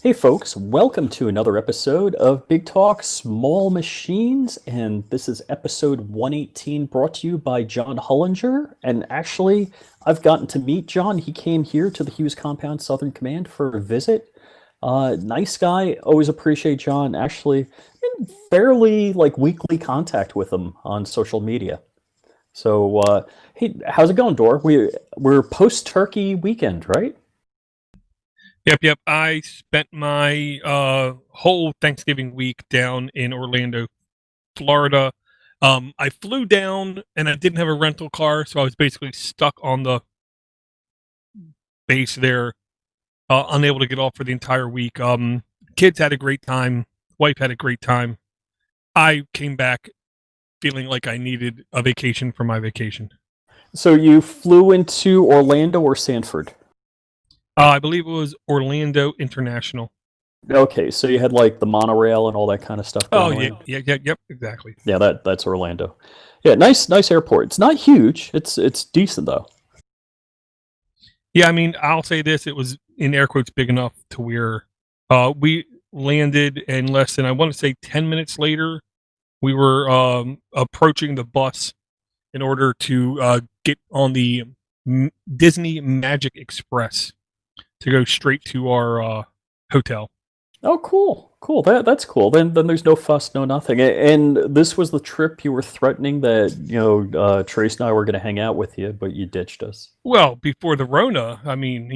Hey folks, welcome to another episode of Big Talk Small Machines, and this is episode 118 brought to you by John Hullinger. And actually, I've gotten to meet John. He came here to the Hughes Compound Southern Command for a visit. Nice guy, always appreciate John. Actually, in fairly weekly contact with him on social media. So, hey, how's it going, Dor? We're post-Turkey weekend, right? Yep. I spent my whole Thanksgiving week down in Orlando, Florida. I flew down and I didn't have a rental car, so I was basically stuck on the base there, unable to get off for the entire week. Kids had a great time. Wife had a great time. I came back feeling like I needed a vacation from my vacation. So you flew into Orlando or Sanford? I believe it was Orlando International. Okay, so you had the monorail and all that kind of stuff Oh, going on. yep, exactly. Yeah, that's Orlando. Yeah, nice airport. It's not huge. It's decent though. Yeah, I mean, I'll say this: it was in air quotes big enough to where we landed, and less than I want to say 10 minutes later, we were approaching the bus in order to get on the Disney Magic Express to go straight to our hotel. Oh, cool. That's cool. Then there's no fuss, no nothing. And this was the trip you were threatening that Trace and I were going to hang out with you, but you ditched us. Well, before the Rona, I mean,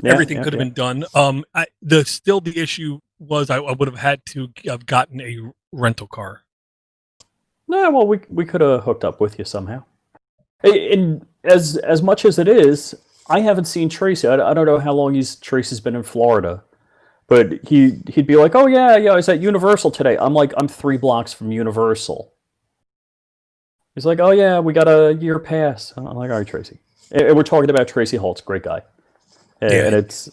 everything could have been done. The issue was I would have had to have gotten a rental car. Nah, well, we could have hooked up with you somehow. And as much as it is, I haven't seen Tracy. I don't know how long Tracy's been in Florida, but he'd be like, "Oh yeah, I was at Universal today." I'm like, "I'm 3 blocks from Universal." He's like, "Oh yeah, we got a year pass." I'm like, "All right, Tracy." And we're talking about Tracy Holtz, great guy. And it's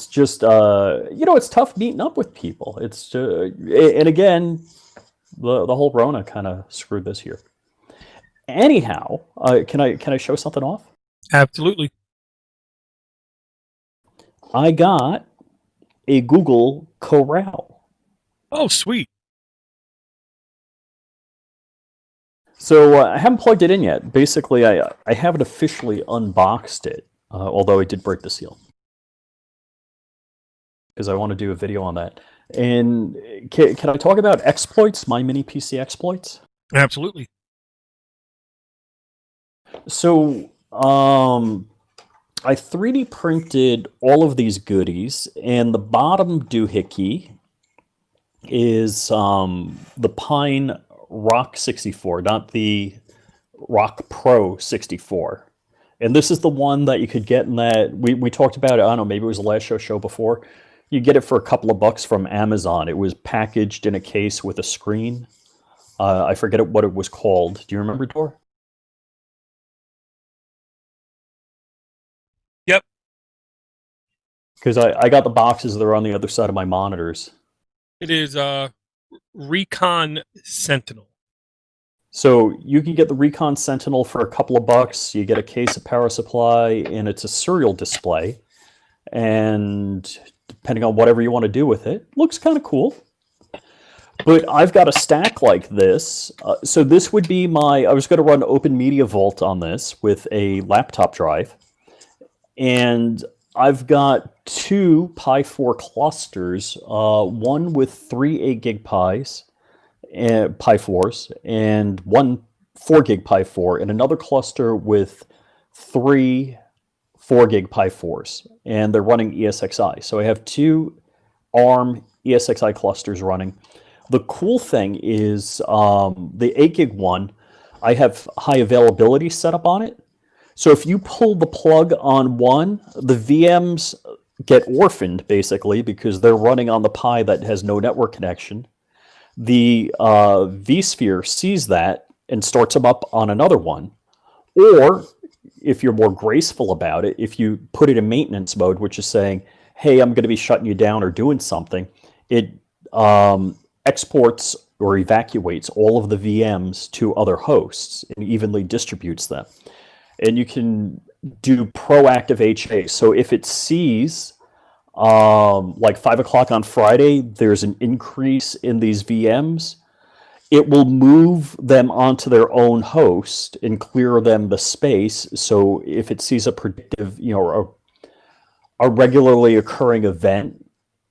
just it's tough meeting up with people. It's and again, the whole Rona kind of screwed this year. Anyhow, can I show something off? Absolutely. I got a Google Corral. Oh, sweet. So I haven't plugged it in yet. Basically, I haven't officially unboxed it, although I did break the seal. Because I want to do a video on that. And can I talk about exploits, my mini PC exploits? Absolutely. So, I 3D printed all of these goodies, and the bottom doohickey is the Pine Rock 64, not the Rock Pro 64. And this is the one that you could get in that, we talked about it, I don't know, maybe it was the last show before. You get it for a couple of bucks from Amazon. It was packaged in a case with a screen. I forget what it was called. Do you remember, Dor? Yep. Because I got the boxes that are on the other side of my monitors. It is Recon Sentinel. So you can get the Recon Sentinel for a couple of bucks. You get a case of power supply, and it's a serial display. And depending on whatever you want to do with it, looks kind of cool. But I've got a stack like this. So this would be I was going to run Open Media Vault on this with a laptop drive. And I've got 2 Pi 4 clusters, one with 3 8 gig Pis, Pi 4s, and one 4 gig Pi 4, and another cluster with 3 4 gig Pi 4s, and they're running ESXi. So I have 2 ARM ESXi clusters running. The cool thing is the 8 gig one, I have high availability set up on it. So if you pull the plug on one, the VMs get orphaned, basically, because they're running on the Pi that has no network connection. The vSphere sees that and starts them up on another one. Or, if you're more graceful about it, if you put it in maintenance mode, which is saying, hey, I'm going to be shutting you down or doing something, it exports or evacuates all of the VMs to other hosts and evenly distributes them. And you can do proactive HA. So if it sees like 5 o'clock on Friday, there's an increase in these VMs. It will move them onto their own host and clear them the space. So if it sees a predictive, a regularly occurring event,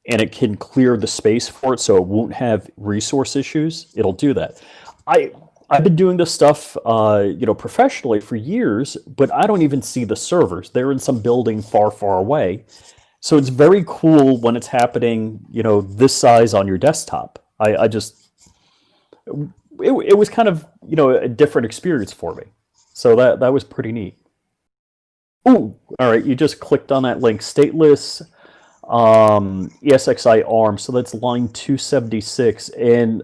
and it can clear the space for it, so it won't have resource issues, it'll do that. I've been doing this stuff, professionally for years, but I don't even see the servers. They're in some building far, far away. So it's very cool when it's happening, this size on your desktop. It was kind of, a different experience for me. So that was pretty neat. Ooh, all right, you just clicked on that link, stateless ESXi ARM. So that's line 276. And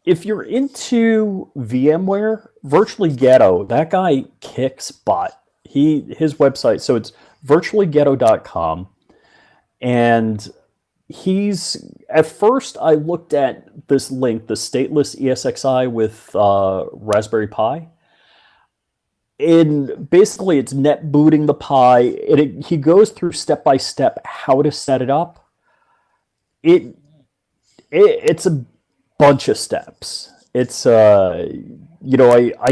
if you're into VMware, Virtually Ghetto, that guy kicks butt. His website, so it's virtuallyghetto.com. And at first I looked at this link, the stateless ESXi with Raspberry Pi. And basically it's net booting the Pi, and he goes through step by step how to set it up. It's a bunch of steps. It's I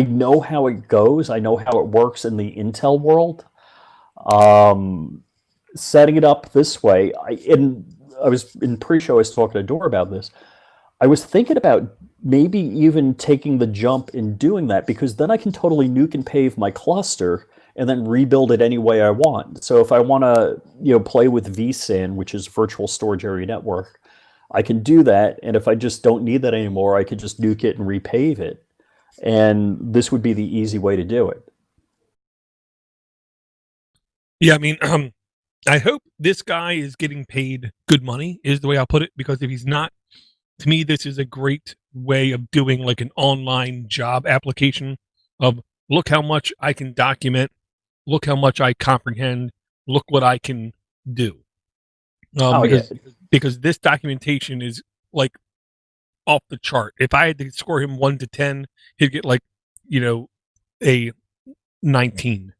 know how it goes. I know how it works in the Intel world. Setting it up this way, I was in pre-show. I was talking to Dora about this. I was thinking about maybe even taking the jump in doing that, because then I can totally nuke and pave my cluster and then rebuild it any way I want. So if I want to, play with vSAN, which is Virtual Storage Area Network, I can do that. And if I just don't need that anymore, I could just nuke it and repave it. And this would be the easy way to do it. Yeah, I mean, I hope this guy is getting paid good money, is the way I'll put it, because if he's not, to me, this is a great way of doing like an online job application of, look how much I can document, look how much I comprehend, look what I can do. Because this documentation is like off the chart. If I had to score him 1 to 10, he'd get like, a 19.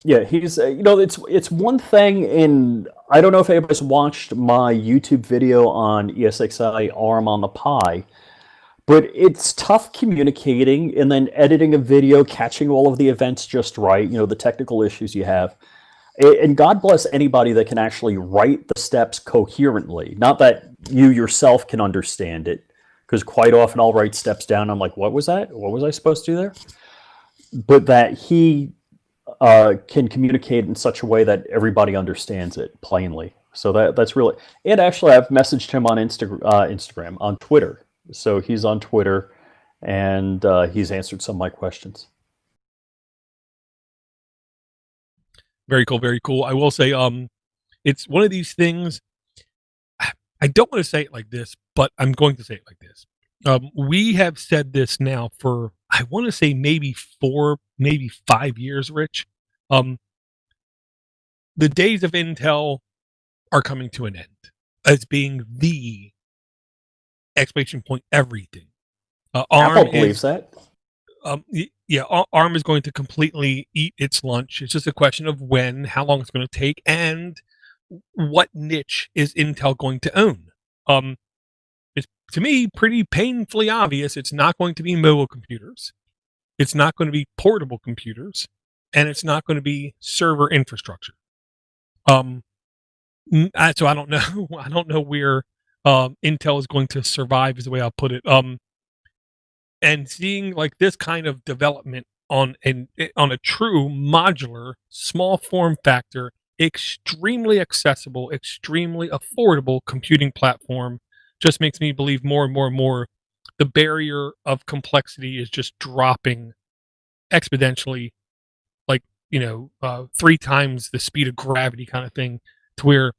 Yeah, he's it's one thing in, I don't know if anybody's watched my YouTube video on ESXi ARM on the Pi, but it's tough communicating and then editing a video, catching all of the events just right, the technical issues you have. And God bless anybody that can actually write the steps coherently. Not that you yourself can understand it, because quite often I'll write steps down. I'm like, what was that? What was I supposed to do there? But that he can communicate in such a way that everybody understands it plainly. So that's really, and actually I've messaged him on Instagram, on Twitter. So he's on Twitter, and he's answered some of my questions. Very cool, very cool. I will say, it's one of these things, I don't want to say it like this, but I'm going to say it like this. We have said this now for, I want to say maybe 4, maybe 5 years, Rich. The days of Intel are coming to an end as being the exclamation point everything. Apple believes that. ARM is going to completely eat its lunch. It's just a question of when, how long it's going to take, and what niche is Intel going to own. It's, to me, pretty painfully obvious. It's not going to be mobile computers. It's not going to be portable computers, and it's not going to be server infrastructure. So I don't know. I don't know where Intel is going to survive, is the way I'll put it. And seeing like this kind of development on a true modular, small form factor, extremely accessible, extremely affordable computing platform just makes me believe more and more and more the barrier of complexity is just dropping exponentially, like 3 times the speed of gravity kind of thing, to where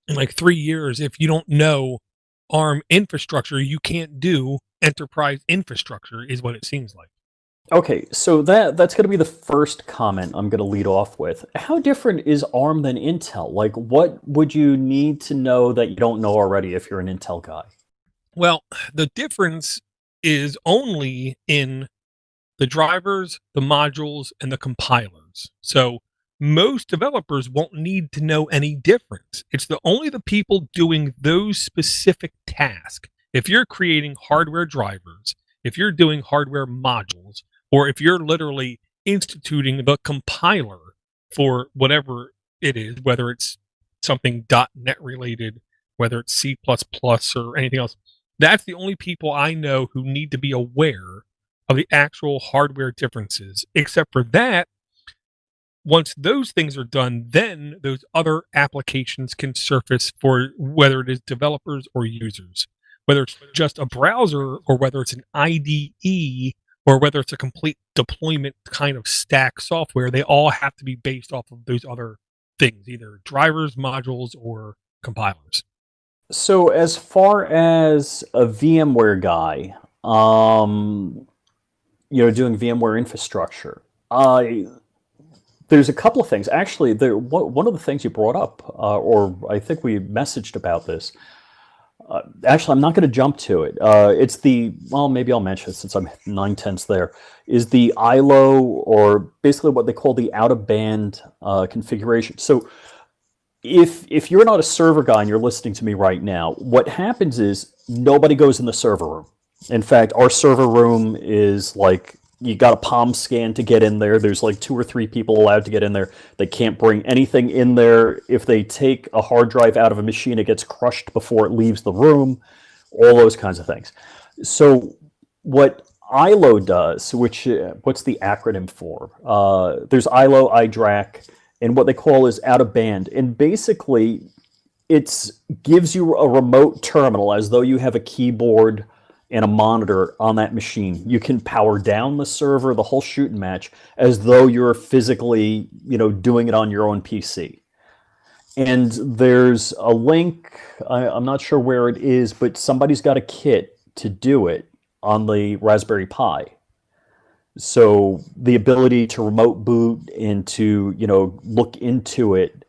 in like 3 years, if you don't know ARM infrastructure, you can't do enterprise infrastructure, is what it seems like. Okay, so that's going to be the first comment I'm going to lead off with. How different is ARM than Intel? Like, what would you need to know that you don't know already if you're an Intel guy? Well, the difference is only in the drivers, the modules, and the compilers. So most developers won't need to know any difference. It's only the people doing those specific tasks. If you're creating hardware drivers, if you're doing hardware modules, or if you're literally instituting the compiler for whatever it is, whether it's something .NET related, whether it's C++ or anything else, that's the only people I know who need to be aware of the actual hardware differences. Except for that, once those things are done, then those other applications can surface for whether it is developers or users, whether it's just a browser or whether it's an IDE or whether it's a complete deployment kind of stack software. They all have to be based off of those other things, either drivers, modules, or compilers. So as far as a VMware guy, doing VMware infrastructure, there's a couple of things. Actually, one of the things you brought up, or I think we messaged about this. Actually, I'm not going to jump to it. Maybe I'll mention it since I'm 9/10 there, is the ILO, or basically what they call the out-of-band configuration. So if you're not a server guy and you're listening to me right now, what happens is nobody goes in the server room. In fact, our server room is like, you got a palm scan to get in there. There's like 2 or 3 people allowed to get in there. They can't bring anything in there. If they take a hard drive out of a machine, it gets crushed before it leaves the room. All those kinds of things. So what ILO does, what's the acronym for? There's ILO, iDRAC, and what they call is out of band. And basically, it gives you a remote terminal as though you have a keyboard and a monitor on that machine. You can power down the server, the whole shooting match, as though you're physically, doing it on your own PC. And there's a link, I'm not sure where it is, but somebody's got a kit to do it on the Raspberry Pi. So the ability to remote boot and to, look into it.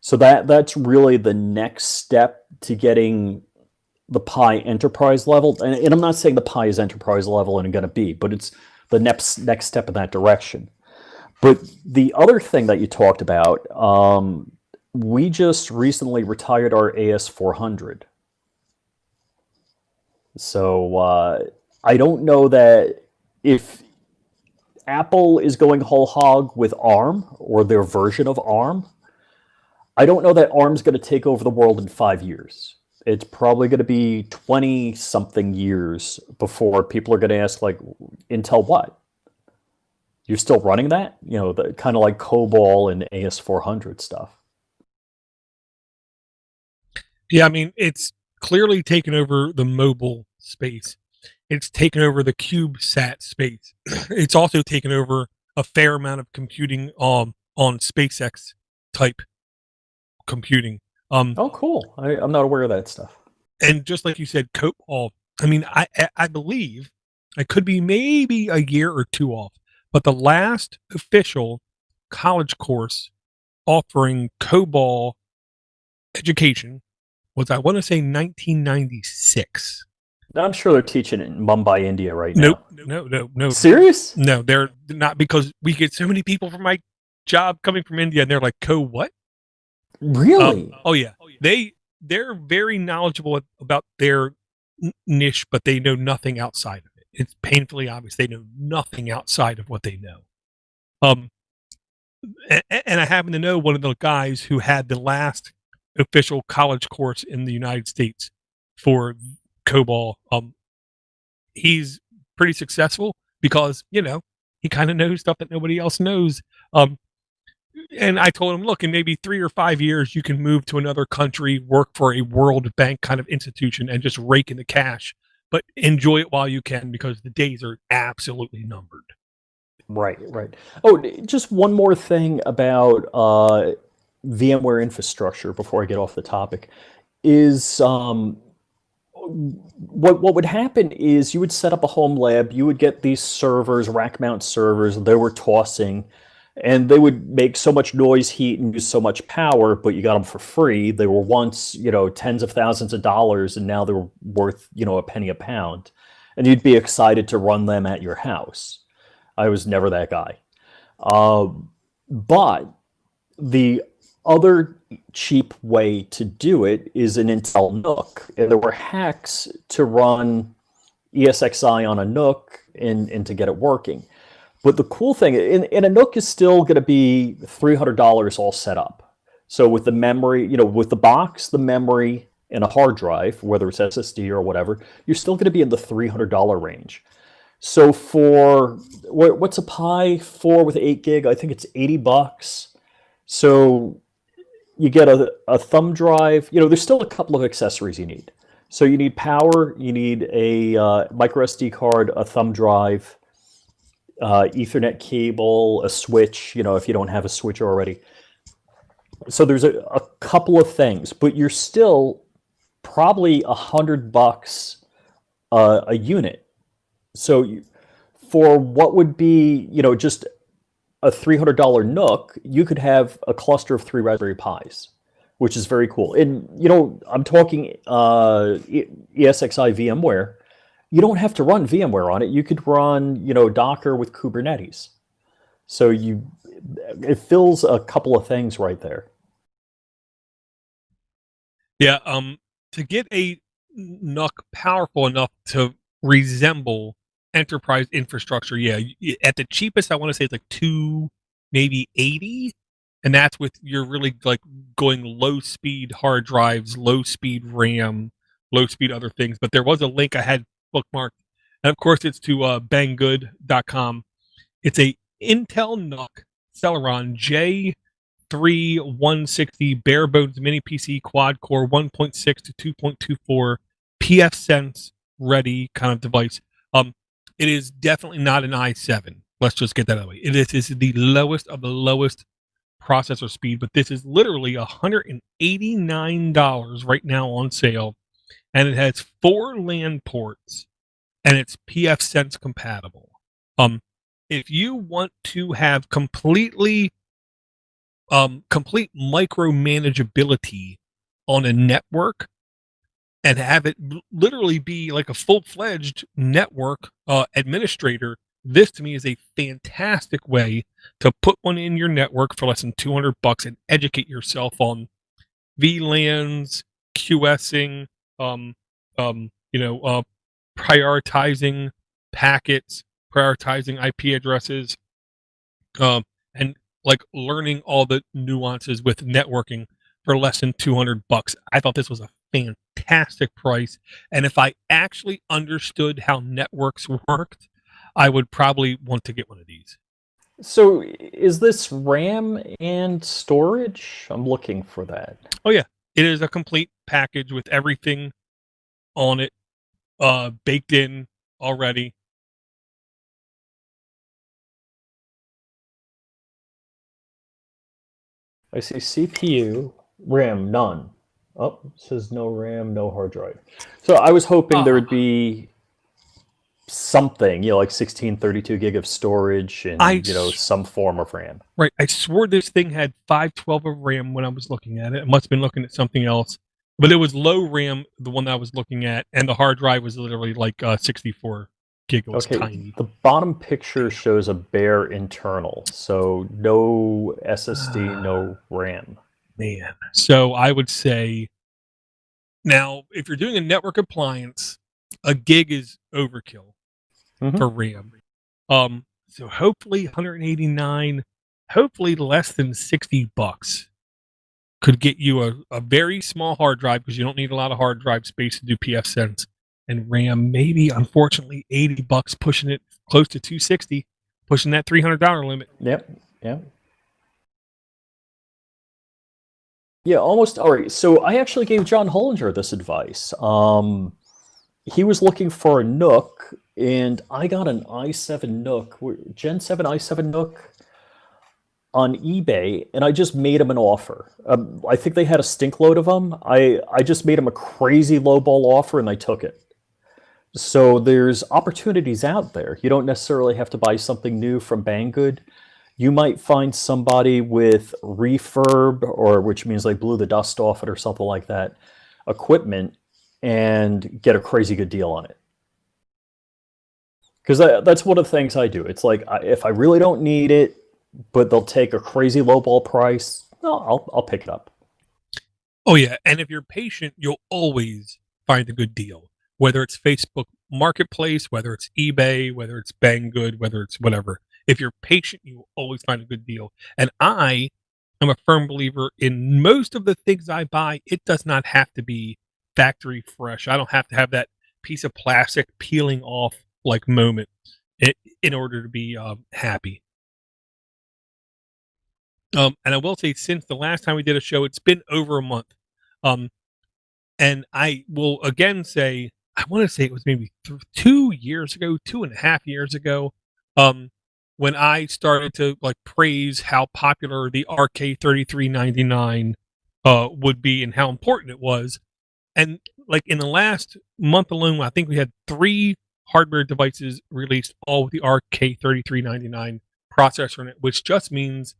So that's really the next step to getting the Pi enterprise level. And I'm not saying the Pi is enterprise level and going to be, but it's the next step in that direction. But the other thing that you talked about, we just recently retired our AS400. So I don't know that if Apple is going whole hog with ARM or their version of ARM, I don't know that ARM's going to take over the world in 5 years. It's probably going to be 20-something years before people are going to ask, like, Intel what? You're still running that? The kind of like COBOL and AS400 stuff. Yeah, I mean, it's clearly taken over the mobile space. It's taken over the CubeSat space. It's also taken over a fair amount of computing on SpaceX type computing. Oh, cool. I'm not aware of that stuff. And just like you said, COBOL, I mean, I believe, I could be maybe a year or 2 off, but the last official college course offering COBOL education was, I want to say, 1996. I'm sure they're teaching it in Mumbai, India right now. No. Serious? No, they're not, because we get so many people from my job coming from India, and they're like, what? Really? Oh yeah. They're very knowledgeable about their niche, but they know nothing outside of it. It's painfully obvious they know nothing outside of what they know. And I happen to know one of the guys who had the last official college course in the United States for COBOL. He's pretty successful because, he kind of knows stuff that nobody else knows. And I told him, look, in maybe 3 or 5 years, you can move to another country, work for a World Bank kind of institution, and just rake in the cash. But enjoy it while you can, because the days are absolutely numbered. Right. Oh, just one more thing about VMware infrastructure before I get off the topic is what would happen is you would set up a home lab, you would get these servers, rack mount servers, they were tossing, and they would make so much noise, heat, and use so much power, but you got them for free. They were once, tens of thousands of dollars, and now they're worth, a penny a pound. And you'd be excited to run them at your house. I was never that guy. But The other cheap way to do it is an Intel NUC. And there were hacks to run ESXi on a NUC and to get it working. But the cool thing, and a NUC is still going to be $300 all set up. So with the memory, with the box, the memory, and a hard drive, whether it's SSD or whatever, you're still going to be in the $300 range. So for, what's a Pi 4 with 8 gig? I think it's $80. So you get a thumb drive. There's still a couple of accessories you need. So you need power, you need a micro SD card, a thumb drive, Ethernet cable, a switch, if you don't have a switch already. So there's a couple of things, but you're still probably $100 a unit. So for what would be, just a $300 NUC, you could have a cluster of 3 Raspberry Pis, which is very cool. And, I'm talking ESXi VMware. You don't have to run VMware on it. You could run, Docker with Kubernetes. So it fills a couple of things right there. Yeah, to get a NUC powerful enough to resemble enterprise infrastructure, at the cheapest, I want to say it's like 2, maybe 80, and that's with you're really like going low speed hard drives, low speed RAM, low speed other things. But there was a link I had bookmarked, and of course it's to banggood.com. It's a Intel NUC Celeron J3-160 bare bones mini PC quad core 1.6 to 2.24 pfSense ready kind of device. It is definitely not an i7. Let's just get that out of the way. It is the lowest of the lowest processor speed, but this is literally $189 right now on sale, and it has 4 LAN ports, and it's pfSense compatible. If you want to have complete microManageability on a network and have it literally be like a full-fledged network administrator, this to me is a fantastic way to put one in your network for less than $200 and educate yourself on VLANs, QSing, prioritizing packets, prioritizing IP addresses, and like learning all the nuances with networking for less than $200. I thought this was a fantastic price, and if I actually understood how networks worked, I would probably want to get one of these. So is this RAM and storage? I'm looking for that. Oh yeah, it is a complete package with everything on it baked in already. I see CPU, RAM, none. Oh, it says no RAM, no hard drive. So I was hoping there would be something, like 1632 gig of storage and, some form of RAM. Right. I swore this thing had 512 of RAM when I was looking at it. I must have been looking at something else. But it was low RAM, the one that I was looking at, and the hard drive was literally like 64 gig. It was tiny. The bottom picture shows a bare internal, so no SSD, no RAM. Man. So I would say, now, if you're doing a network appliance, a gig is overkill for RAM. So hopefully 189, hopefully less than $60 could get you a very small hard drive, because you don't need a lot of hard drive space to do pfSense, and RAM maybe, unfortunately, $80, pushing it close to $260, pushing that $300 limit. Yep. Yeah, almost. All right. So I actually gave John Hollinger this advice. He was looking for a NUC, and I got an i7 NUC, Gen 7 i7 NUC on eBay, and I just made him an offer. I think they had a stink load of them. I just made him a crazy lowball offer, and they took it. So there's opportunities out there. You don't necessarily have to buy something new from Banggood. You might find somebody with refurb, or which means they blew the dust off it or something like that, equipment, and get a crazy good deal on it. Because that's one of the things I do. It's like, if I really don't need it, but they'll take a crazy lowball price, no, I'll pick it up. Oh yeah, and if you're patient, you'll always find a good deal. Whether it's Facebook Marketplace, whether it's eBay, whether it's Banggood, whether it's whatever. If you're patient, you will always find a good deal. And I am a firm believer in most of the things I buy. It does not have to be factory fresh. I don't have to have that piece of plastic peeling off like moment in order to be happy. And I will say, since the last time we did a show, it's been over a month. And I will again say, I want to say it was maybe 2 years ago, 2.5 years ago, when I started to like praise how popular the RK3399 would be and how important it was. And like in the last month alone, I think we had 3 hardware devices released, all with the RK3399 processor in it, which just means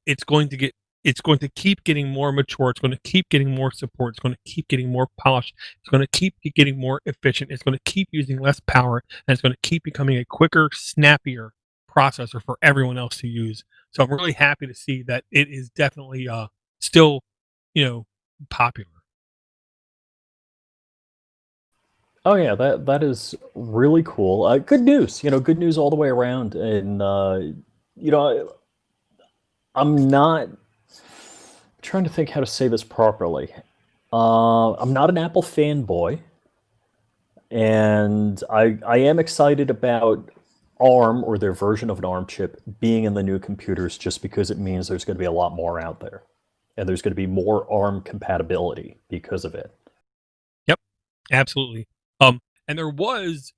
it's going to keep getting more mature. It's going to keep getting more support. It's going to keep getting more polished. It's going to keep getting more efficient. It's going to keep using less power, and it's going to keep becoming a quicker, snappier processor for everyone else to use. So I'm really happy to see that it is definitely still, popular. Oh yeah, that is really cool. Good news, good news all the way around. And I'm not trying to think how to say this properly. I'm not an Apple fanboy, and I am excited about ARM, or their version of an ARM chip, being in the new computers, just because it means there's going to be a lot more out there, and there's going to be more ARM compatibility because of it. Yep, absolutely. And there was,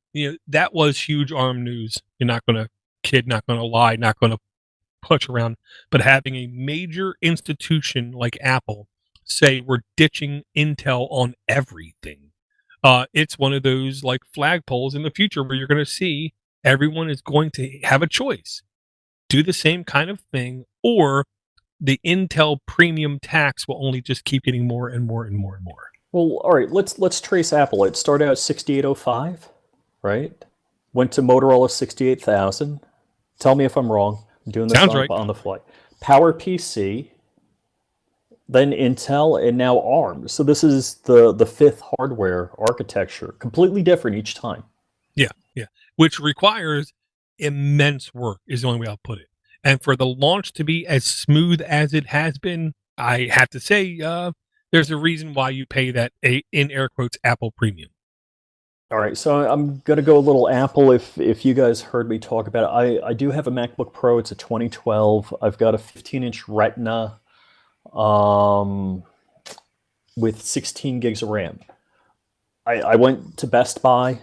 that was huge ARM news. You're not going to kid, not going to lie, not going to push around, but having a major institution like Apple say we're ditching Intel on everything. It's one of those like flagpoles in the future where you're going to see everyone is going to have a choice. Do the same kind of thing, or the Intel premium tax will only just keep getting more and more and more and more. Well, all right, let's trace Apple. It started out 6805, right? Went to Motorola 68,000. Tell me if I'm wrong. I'm doing this on the fly. PowerPC, then Intel, and now ARM. So this is the 5th hardware architecture, completely different each time. Yeah. Which requires immense work, is the only way I'll put it. And for the launch to be as smooth as it has been, I have to say, there's a reason why you pay that, in air quotes, Apple premium. All right, so I'm going to go a little Apple. If you guys heard me talk about it, I do have a MacBook Pro. It's a 2012. I've got a 15-inch Retina with 16 gigs of RAM. I went to Best Buy.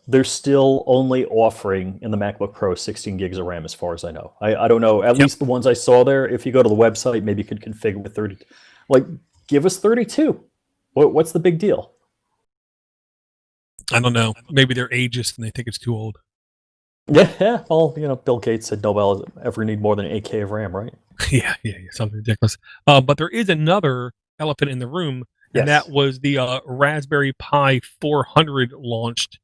They're still only offering in the MacBook Pro 16 gigs of RAM, as far as I know. I don't know. At least the ones I saw there, if you go to the website, maybe you could configure with 30. Like, give us 32. What's the big deal? I don't know. Maybe they're ageist and they think it's too old. Yeah. Well, Bill Gates said nobody will ever need more than 8K of RAM, right? Yeah, something ridiculous. But there is another elephant in the room, and that was the Raspberry Pi 400 launched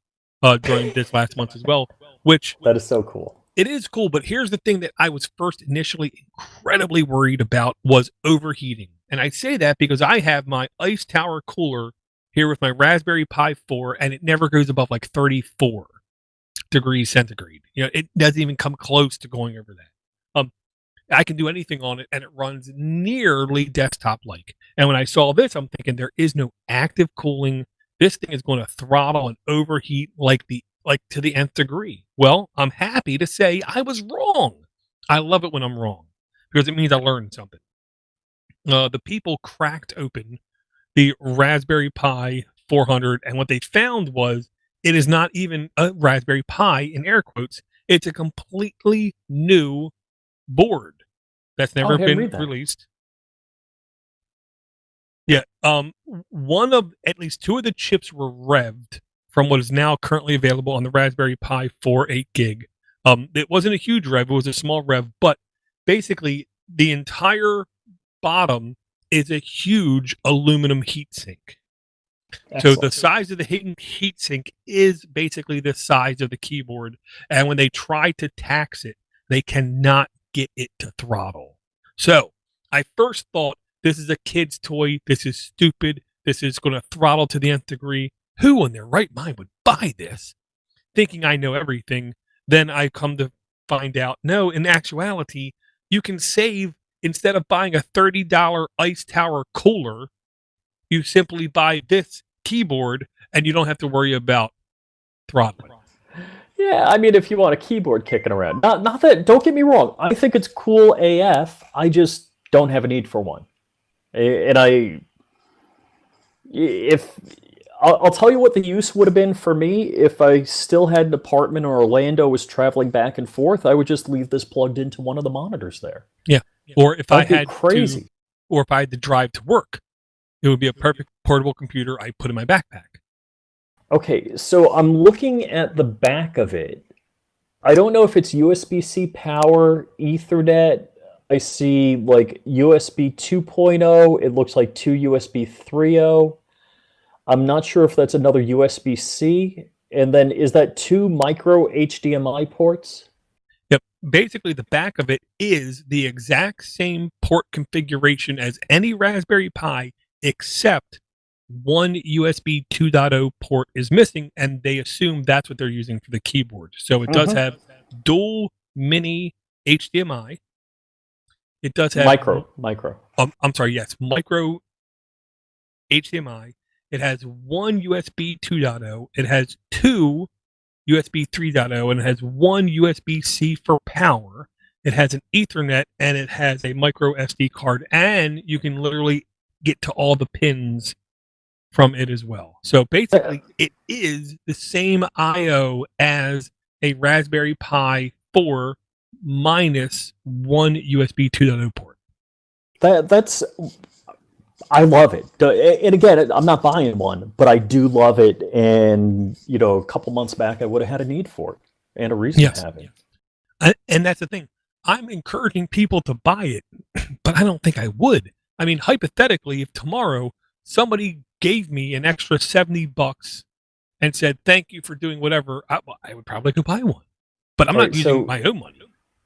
during this last month as well, which... That is so cool. It is cool, but here's the thing that I was first initially incredibly worried about was overheating. And I say that because I have my Ice Tower cooler here with my Raspberry Pi 4, and it never goes above like 34 degrees centigrade. It doesn't even come close to going over that. I can do anything on it, and it runs nearly desktop-like. And when I saw this, I'm thinking there is no active cooling. This thing is going to throttle and overheat like to the nth degree. Well, I'm happy to say I was wrong. I love it when I'm wrong, because it means I learned something. The people cracked open the Raspberry Pi 400, and what they found was it is not even a Raspberry Pi in air quotes. It's a completely new board that's never been released. Yeah. One of at least 2 of the chips were revved from what is now currently available on the Raspberry Pi 4 8 gig. It wasn't a huge rev, it was a small rev, but basically the entire bottom is a huge aluminum heatsink. So the size of the heatsink is basically the size of the keyboard, and when they try to tax it, they cannot get it to throttle. So I first thought, this is a kid's toy. This is stupid. This is going to throttle to the nth degree. Who in their right mind would buy this? Thinking I know everything. Then I come to find out, no, in actuality, you can save, instead of buying a $30 Ice Tower cooler, you simply buy this keyboard and you don't have to worry about throttling. Yeah, I mean, if you want a keyboard kicking around, not that. Don't get me wrong. I think it's cool AF. I just don't have a need for one. And I'll tell you what the use would have been for me if I still had an apartment in Orlando, was traveling back and forth. I would just leave this plugged into one of the monitors there. Yeah, or if That'd I be had crazy. to, or if I had to drive to work, it would be a perfect portable computer I put in my backpack. Okay, so I'm looking at the back of it. I don't know if it's USB-C power, Ethernet. I see like USB 2.0. It looks like two USB 3.0. I'm not sure if that's another USB-C. And then is that two micro HDMI ports? Yep. Basically, the back of it is the exact same port configuration as any Raspberry Pi, except one USB 2.0 port is missing, and they assume that's what they're using for the keyboard. So it does have dual mini HDMI. It does have micro. I'm sorry, yes, micro HDMI. It has one USB 2.0. It has two USB 3.0, and it has one USB-C for power. It has an Ethernet, and it has a micro SD card, and you can literally get to all the pins from it as well. So basically, it is the same I/O as a Raspberry Pi 4 minus one USB 2.0 port. That's I love it. And again, I'm not buying one, but I do love it. And a couple months back, I would have had a need for it and a reason to have it. And that's the thing. I'm encouraging people to buy it, but I don't think I would. I mean, hypothetically, if tomorrow somebody gave me an extra $70 and said, thank you for doing whatever, I would probably go buy one. But I'm not using my own money.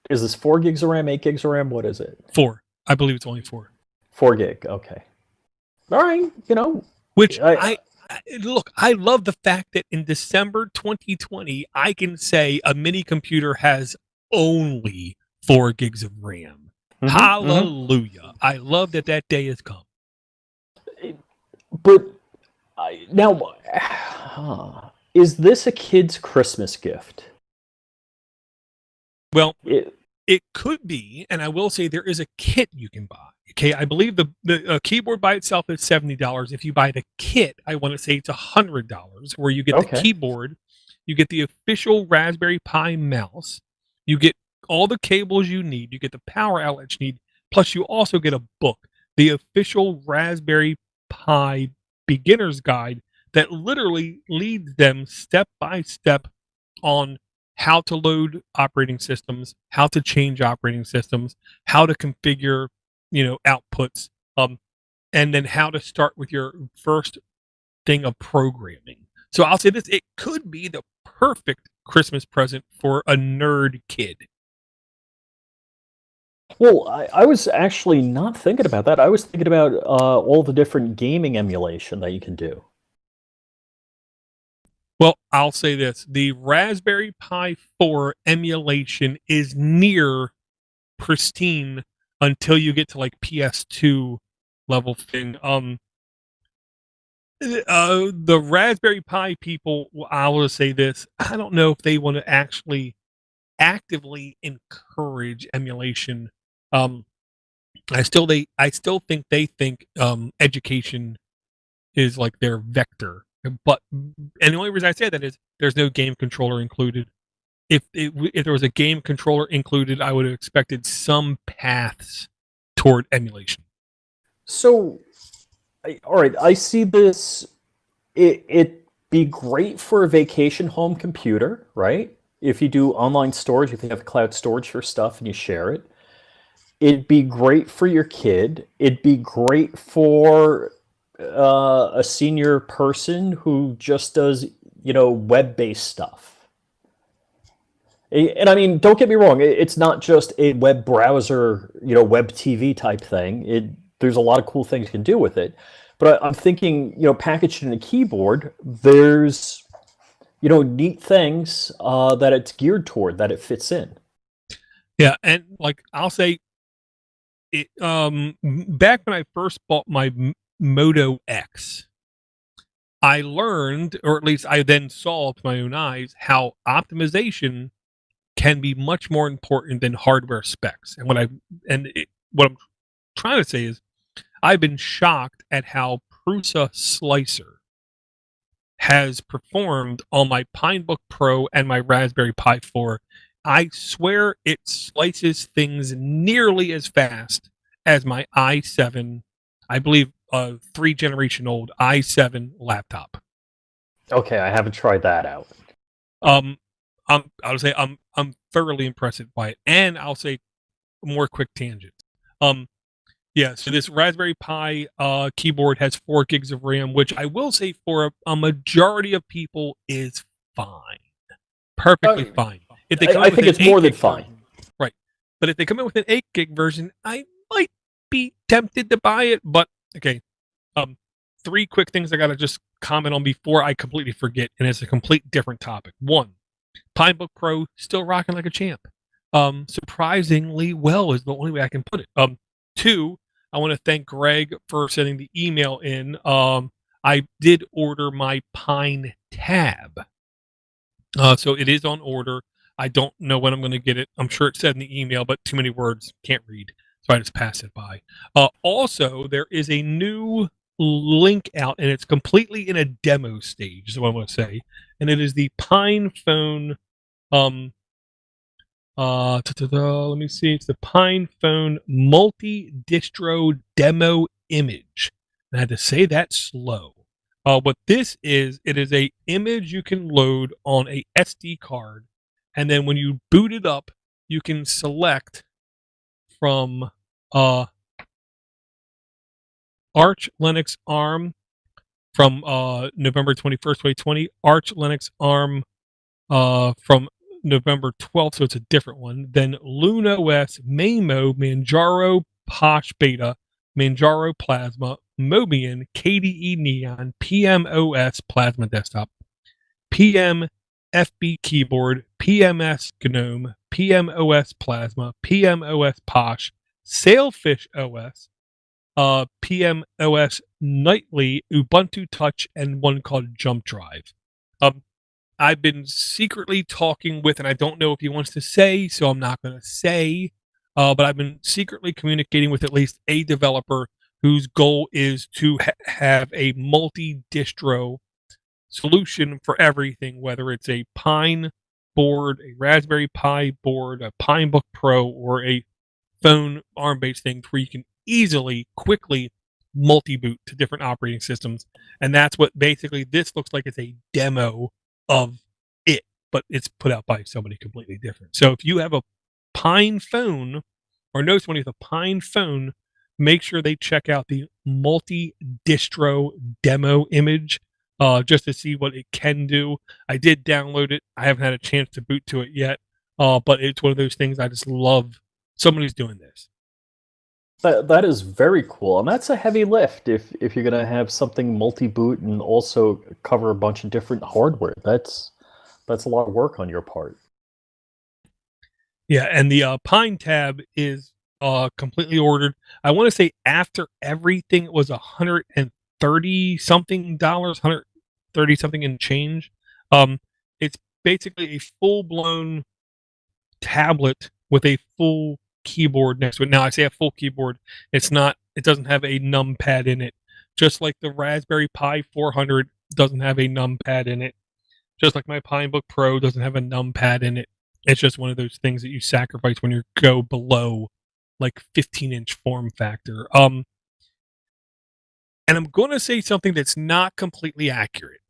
Is this 4 gigs of RAM, 8 gigs of RAM? What is it? 4. I believe it's only 4. 4 gig. Okay. All right. Which I look, I love the fact that in December 2020, I can say a mini computer has only 4 gigs of RAM. Hallelujah. I love that day has come. But now, is this a kid's Christmas gift? Well, it could be, and I will say there is a kit you can buy. Okay, I believe the keyboard by itself is $70. If you buy the kit, I want to say it's $100, where you get the keyboard, you get the official Raspberry Pi mouse, you get all the cables you need, you get the power outlets you need, plus you also get a book, the official Raspberry Pi beginner's guide that literally leads them step by step on how to load operating systems, how to change operating systems, how to configure, outputs, and then how to start with your first thing of programming. So I'll say this, it could be the perfect Christmas present for a nerd kid. Well, I was actually not thinking about that. I was thinking about all the different gaming emulation that you can do. Well, I'll say this. The Raspberry Pi 4 emulation is near pristine until you get to like PS2 level thing. The Raspberry Pi people, I will say this. I don't know if they want to actually actively encourage emulation. I still think they think education is like their vector. And the only reason I say that is there's no game controller included. If there was a game controller included, I would have expected some paths toward emulation. So, all right, I see this. It'd be great for a vacation home computer, right? If you do online storage, if you have cloud storage for stuff and you share it. It'd be great for your kid. It'd be great for a senior person who just does, web-based stuff. And I mean, don't get me wrong, it's not just a web browser, web TV type thing. There's a lot of cool things you can do with it. But I'm thinking, packaged in a keyboard, there's, neat things that it's geared toward, that it fits in. Yeah, and like I'll say, it back when I first bought my Moto X, I learned, or at least I then saw with my own eyes, how optimization can be much more important than hardware specs. And what I'm trying to say is, I've been shocked at how Prusa Slicer has performed on my Pinebook Pro and my Raspberry Pi 4. I swear it slices things nearly as fast as my i7, I believe, 3-generation old i7 laptop. Okay, I haven't tried that out. I would say I'm thoroughly impressed by it, and I'll say more quick tangents. Yeah, so this Raspberry Pi keyboard has 4 gigs of RAM, which I will say for a majority of people is fine, perfectly fine. If they come I think it's more than fine. Version, right? But if they come in with an 8 gig version, I might be tempted to buy it. But okay, 3 quick things I gotta just comment on before I completely forget, and it's a complete different topic. 1, Pinebook Pro still rocking like a champ. Surprisingly well is the only way I can put it. 2, I want to thank Greg for sending the email in. I did order my Pine Tab. So it is on order. I don't know when I'm going to get it. I'm sure it said in the email, but too many words, can't read. So I just passed it by. Also, there is a new link out, and it's completely in a demo stage, is what I want to say. And it is the Pine Phone. Let me see. It's the Pine Phone multi-distro demo image. And I had to say that slow. What this is, it is a image you can load on a SD card, and then when you boot it up, you can select from Arch Linux ARM from November 21st, 2020, Arch Linux ARM from November 12th, so it's a different one. Then Luna OS, Maimo, Manjaro, Posh Beta, Manjaro Plasma, Mobian, KDE Neon, PMOS Plasma Desktop, PM FB Keyboard, PMS GNOME, PMOS Plasma, PMOS Posh, Sailfish OS, PMOS Nightly, Ubuntu Touch, and one called Jump Drive. I've been secretly talking with, and I don't know if he wants to say, so I'm not going to say, but I've been secretly communicating with at least a developer whose goal is to have a multi-distro solution for everything, whether it's a Pine board, a Raspberry Pi board, a Pinebook Pro, or a phone ARM-based thing where you can easily, quickly multi-boot to different operating systems. And that's what basically this looks like. It's a demo of it, but it's put out by somebody completely different. So if you have a Pine phone or know somebody with a Pine phone, make sure they check out the multi-distro demo image just to see what it can do. I did download it. I haven't had a chance to boot to it yet, but it's one of those things I just love. Somebody's doing this. That is very cool, and that's a heavy lift if you're going to have something multi-boot and also cover a bunch of different hardware. That's a lot of work on your part. Yeah, and the Pine Tab is completely ordered. I want to say after everything, it was $130 something, 130 something and change. It's basically a full-blown tablet with a full keyboard next to it. Now I say a full keyboard, it doesn't have a numpad in it, just like the Raspberry Pi 400 doesn't have a numpad in it, just like my Pinebook Pro doesn't have a numpad in it. It's just one of those things that you sacrifice when you go below like 15-inch form factor. And I'm going to say something that's not completely accurate,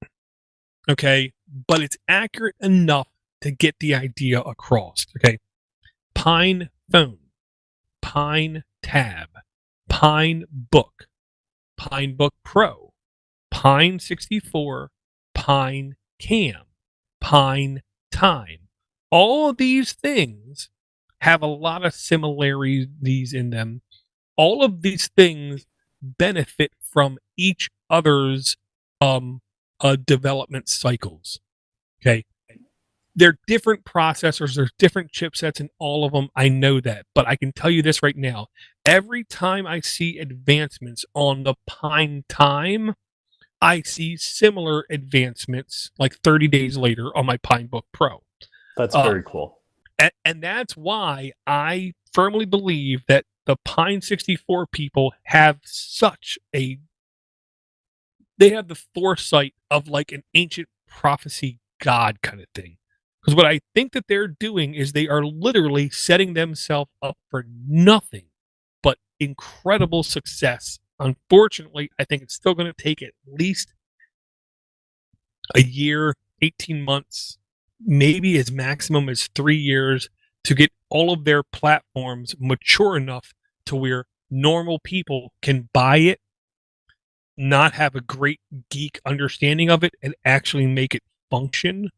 okay, but it's accurate enough to get the idea across. Okay, Pine Phone, Pine Tab, Pine Book, Pinebook Pro, Pine 64, Pine Cam, Pine Time, All of these things have a lot of similarities in them. All of these things benefit from each other's development cycles. Okay. They're different processors, there's different chipsets in all of them. I know that, but I can tell you this right now. Every time I see advancements on the Pine Time, I see similar advancements like 30 days later on my Pinebook Pro. That's very cool. And that's why I firmly believe that the Pine 64 people have they have the foresight of like an ancient prophecy god kind of thing. Because what I think that they're doing is they are literally setting themselves up for nothing but incredible success. Unfortunately, I think it's still going to take at least a year, 18 months, maybe as maximum as 3 years to get all of their platforms mature enough to where normal people can buy it, not have a great geek understanding of it, and actually make it function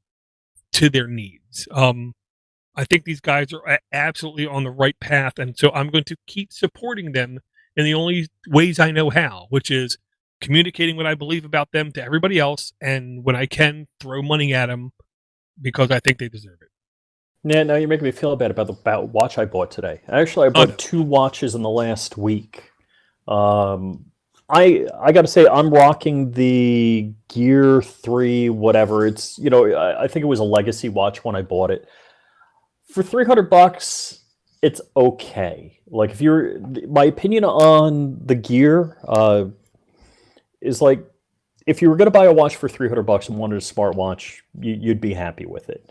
to their needs. I think these guys are absolutely on the right path, and so I'm going to keep supporting them in the only ways I know how, which is communicating what I believe about them to everybody else, and when I can, throw money at them because I think they deserve it. Yeah, now you're making me feel bad about the watch I bought today. Actually, I bought 2 watches in the last week. I got to say, I'm rocking the Gear 3, whatever. It's, I think it was a legacy watch when I bought it. For $300, it's okay. Like, my opinion on the Gear is like, if you were going to buy a watch for $300 and wanted a smartwatch, you'd be happy with it.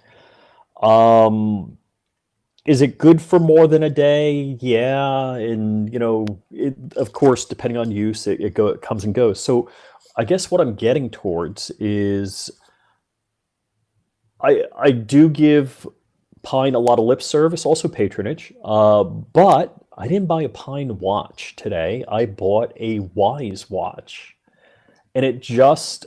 Is it good for more than a day? Yeah, and of course, depending on use, it comes and goes. So, I guess what I'm getting towards is, I do give Pine a lot of lip service, also patronage, but I didn't buy a Pine watch today. I bought a Wise watch, and it just.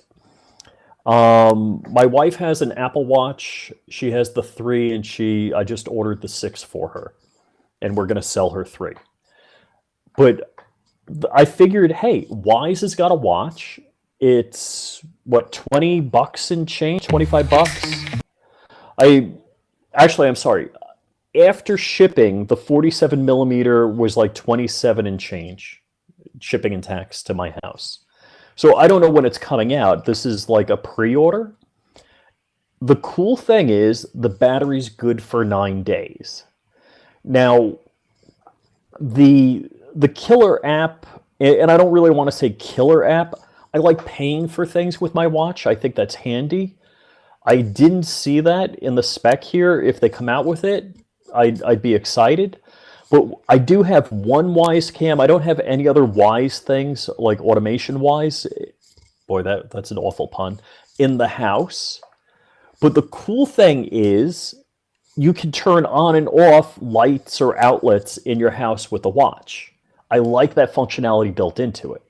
My wife has an Apple Watch. She has the 3, and I just ordered the 6 for her, and we're going to sell her 3. But I figured, hey, Wise has got a watch. It's what, $20 and change, $25. I'm sorry. After shipping, the 47 millimeter was like 27 and change, shipping and tax to my house. So I don't know when it's coming out. This is like a pre-order. The cool thing is the battery's good for 9 days. Now, the killer app, and I don't really want to say killer app, I like paying for things with my watch. I think that's handy. I didn't see that in the spec here. If they come out with it, I'd be excited. But I do have one Wise cam. I don't have any other Wise things, like automation-wise. Boy, that's an awful pun. In the house. But the cool thing is you can turn on and off lights or outlets in your house with the watch. I like that functionality built into it.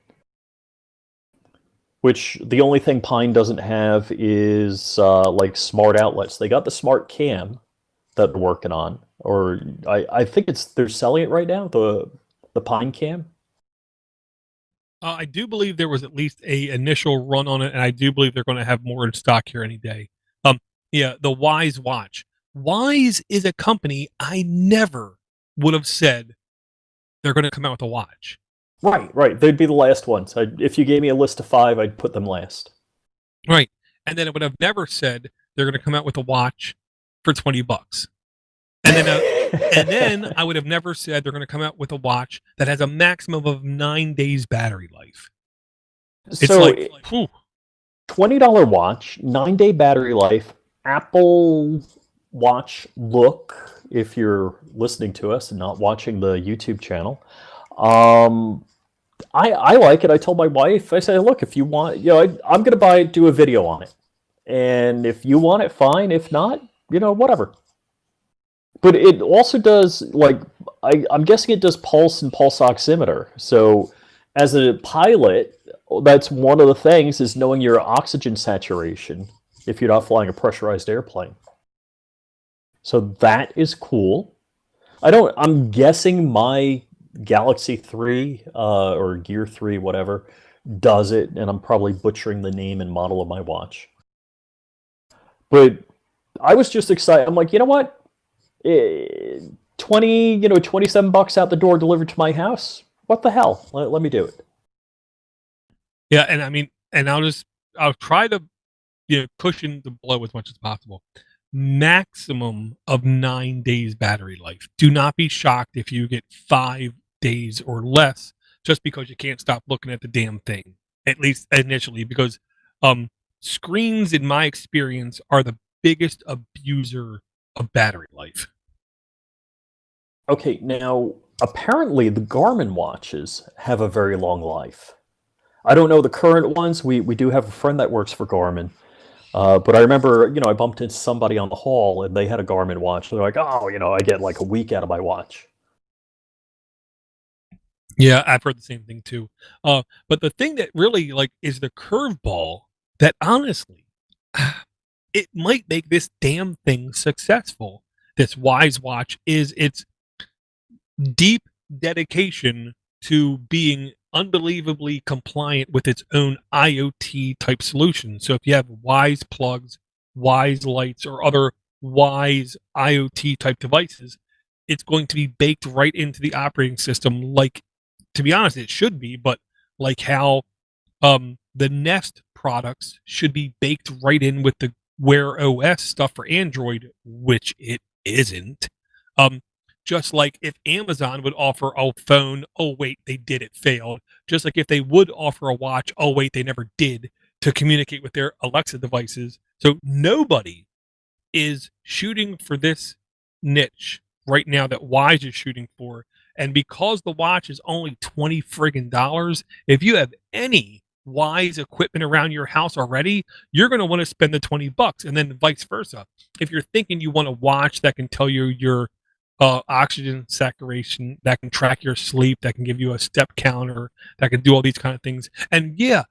Which the only thing Pine doesn't have is like smart outlets. They got the smart cam that they're working on. Or I think they're selling it right now, the Pine Cam. I do believe there was at least a initial run on it, and I do believe they're going to have more in stock here any day. Yeah, the Wise watch. Wise is a company I never would have said they're going to come out with a watch. Right. They'd be the last ones. If you gave me a list of 5, I'd put them last. Right, and then I would have never said they're going to come out with a watch for $20. And then I would have never said they're going to come out with a watch that has a maximum of 9 days battery life. It's so, like, whew. $20 watch, 9-day battery life, Apple Watch look, if you're listening to us and not watching the YouTube channel. I like it. I told my wife, I said, look, if you want, I'm going to do a video on it. And if you want it, fine. If not, whatever. But it also does, like, I'm guessing it does pulse and pulse oximeter. So as a pilot, that's one of the things, is knowing your oxygen saturation if you're not flying a pressurized airplane. So that is cool. I'm guessing my Galaxy 3 or Gear 3, whatever, does it, and I'm probably butchering the name and model of my watch. But I was just excited. I'm like, you know what? 27 bucks out the door delivered to my house. What the hell? Let me do it. Yeah, and I mean, and I'll try to cushion the blow as much as possible. Maximum of 9 days battery life. Do not be shocked if you get 5 days or less, just because you can't stop looking at the damn thing, at least initially, because screens, in my experience, are the biggest abuser of battery life. Okay, now apparently the Garmin watches have a very long life. I don't know the current ones. We do have a friend that works for Garmin. But I remember, I bumped into somebody on the hall and they had a Garmin watch. They're like, oh, I get like a week out of my watch. Yeah, I've heard the same thing too. But the thing that really is the curveball that honestly, it might make this damn thing successful. This Wise Watch is its deep dedication to being unbelievably compliant with its own IoT type solution. So if you have Wise plugs, Wise lights, or other Wise IoT type devices, it's going to be baked right into the operating system. Like, to be honest, it should be, but like how the Nest products should be baked right in with the Wear OS stuff for Android, which it isn't. Just like if Amazon would offer a phone, oh wait, they did, it failed. Just like if they would offer a watch, oh wait, they never did, to communicate with their Alexa devices. So nobody is shooting for this niche right now that Wise is shooting for. And because the watch is only $20 friggin' dollars, if you have any Wise equipment around your house already, you're going to want to spend the $20, and then vice versa. If you're thinking you want a watch that can tell you your oxygen saturation, that can track your sleep, that can give you a step counter, that can do all these kind of things. And yeah,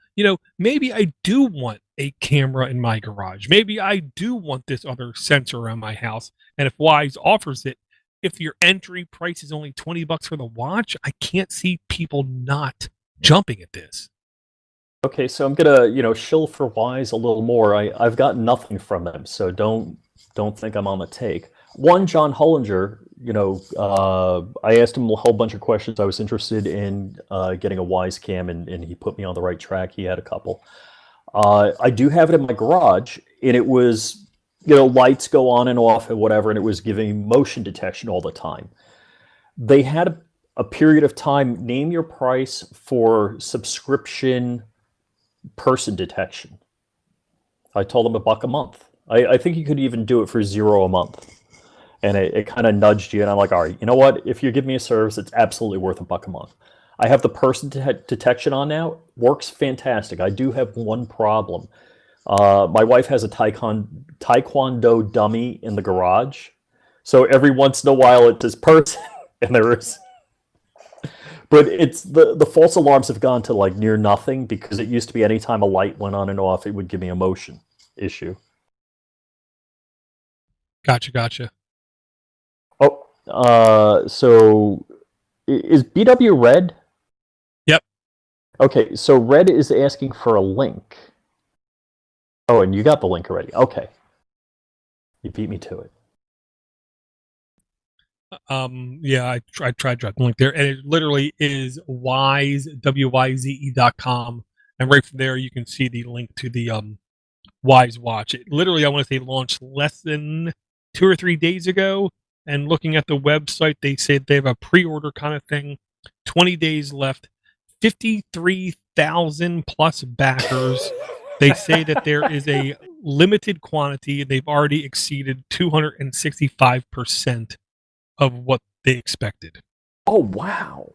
maybe I do want a camera in my garage. Maybe I do want this other sensor around my house. And if Wise offers it, if your entry price is only $20 for the watch, I can't see people not jumping at this. Okay, so I'm gonna, shill for Wise a little more. I've got nothing from them, so don't think I'm on the take. One, John Hollinger, I asked him a whole bunch of questions. I was interested in getting a Wise cam, and he put me on the right track. He had a couple. I do have it in my garage, and it was, lights go on and off and whatever, and it was giving motion detection all the time. They had a period of time, name your price for subscription person detection. I told them $1 a month. I think you could even do it for $0 a month. And it kind of nudged you, and I'm like, all right, you know what? If you give me a service, it's absolutely worth $1 a month. I have the person detection on now. Works fantastic. I do have one problem. My wife has a taekwondo dummy in the garage. So every once in a while it says person, and there is. But it's the false alarms have gone to like near nothing, because it used to be anytime a light went on and off, it would give me a motion issue. Gotcha. Oh, so is BW Red? Yep. Okay, so Red is asking for a link. Oh, and you got the link already. Okay. You beat me to it. Yeah, I tried to drop the link there, and it literally is WYZE.com, and right from there you can see the link to the Wise watch. It literally, I want to say, launched less than 2 or 3 days ago. And looking at the website, they said they have a pre-order kind of thing. 20 days left. 53,000 plus backers. They say that there is a limited quantity. They've already exceeded 265% of what they expected. Oh, wow.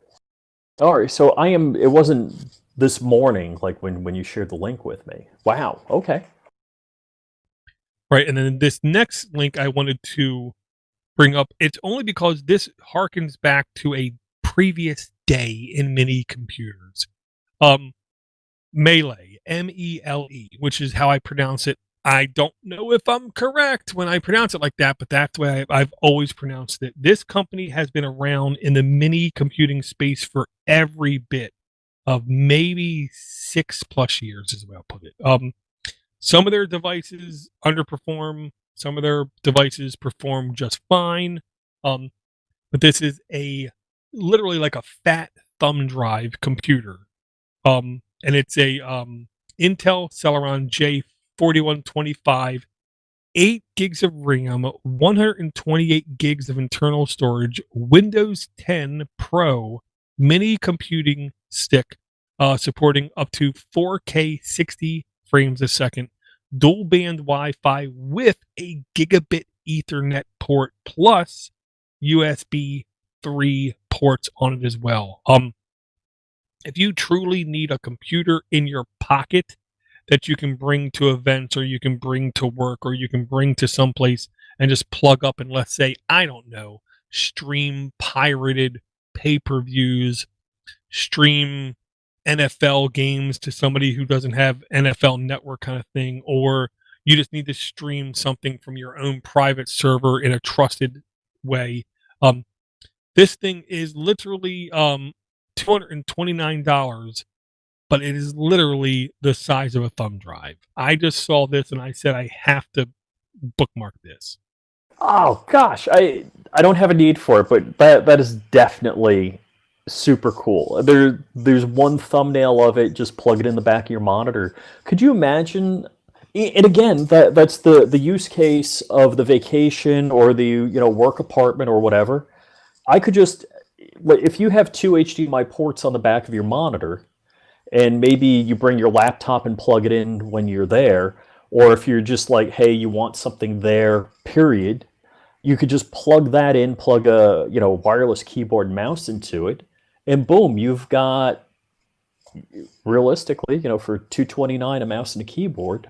All right, so it wasn't this morning, like when you shared the link with me. Wow, okay. Right, and then this next link I wanted to bring up, it's only because this harkens back to a previous day in mini computers. Melee, MELE, which is how I pronounce it. I don't know if I'm correct when I pronounce it like that, but that's the way I've always pronounced it. This company has been around in the mini computing space for every bit of maybe 6+ years, is the way I'll put it. Some of their devices underperform, some of their devices perform just fine. But this is a literally like a fat thumb drive computer. And it's a Intel Celeron J4125, 8 gigs of RAM, 128 gigs of internal storage, Windows 10 Pro mini computing stick, supporting up to 4K 60 frames a second, dual band Wi-Fi with a gigabit Ethernet port plus USB 3 ports on it as well. If you truly need a computer in your pocket that you can bring to events or you can bring to work or you can bring to someplace and just plug up and, let's say, I don't know, stream pirated pay-per-views, stream NFL games to somebody who doesn't have NFL Network kind of thing, or you just need to stream something from your own private server in a trusted way. This thing is literally $229, but it is literally the size of a thumb drive. I just saw this and I said I have to bookmark this. Oh gosh, I don't have a need for it, but that is definitely super cool. There's one thumbnail of it. Just plug it in the back of your monitor. Could you imagine? And again, that's the use case of the vacation or the work apartment or whatever. I could just, if you have two HDMI ports on the back of your monitor, and maybe you bring your laptop and plug it in when you're there, or if you're just like, hey, you want something there, period, you could just plug that in, plug a wireless keyboard and mouse into it, and boom, you've got, realistically, for $229 a mouse and a keyboard,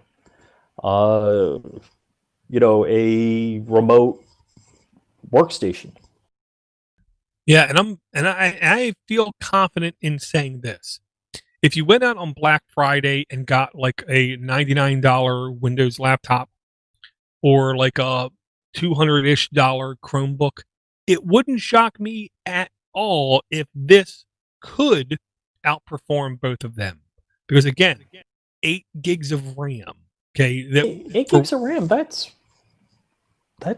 a remote workstation. Yeah, and I feel confident in saying this. If you went out on Black Friday and got like a $99 Windows laptop or like a $200-ish Chromebook, it wouldn't shock me at all if this could outperform both of them. Because again, 8 gigs of RAM. Okay, 8 gigs of RAM, that's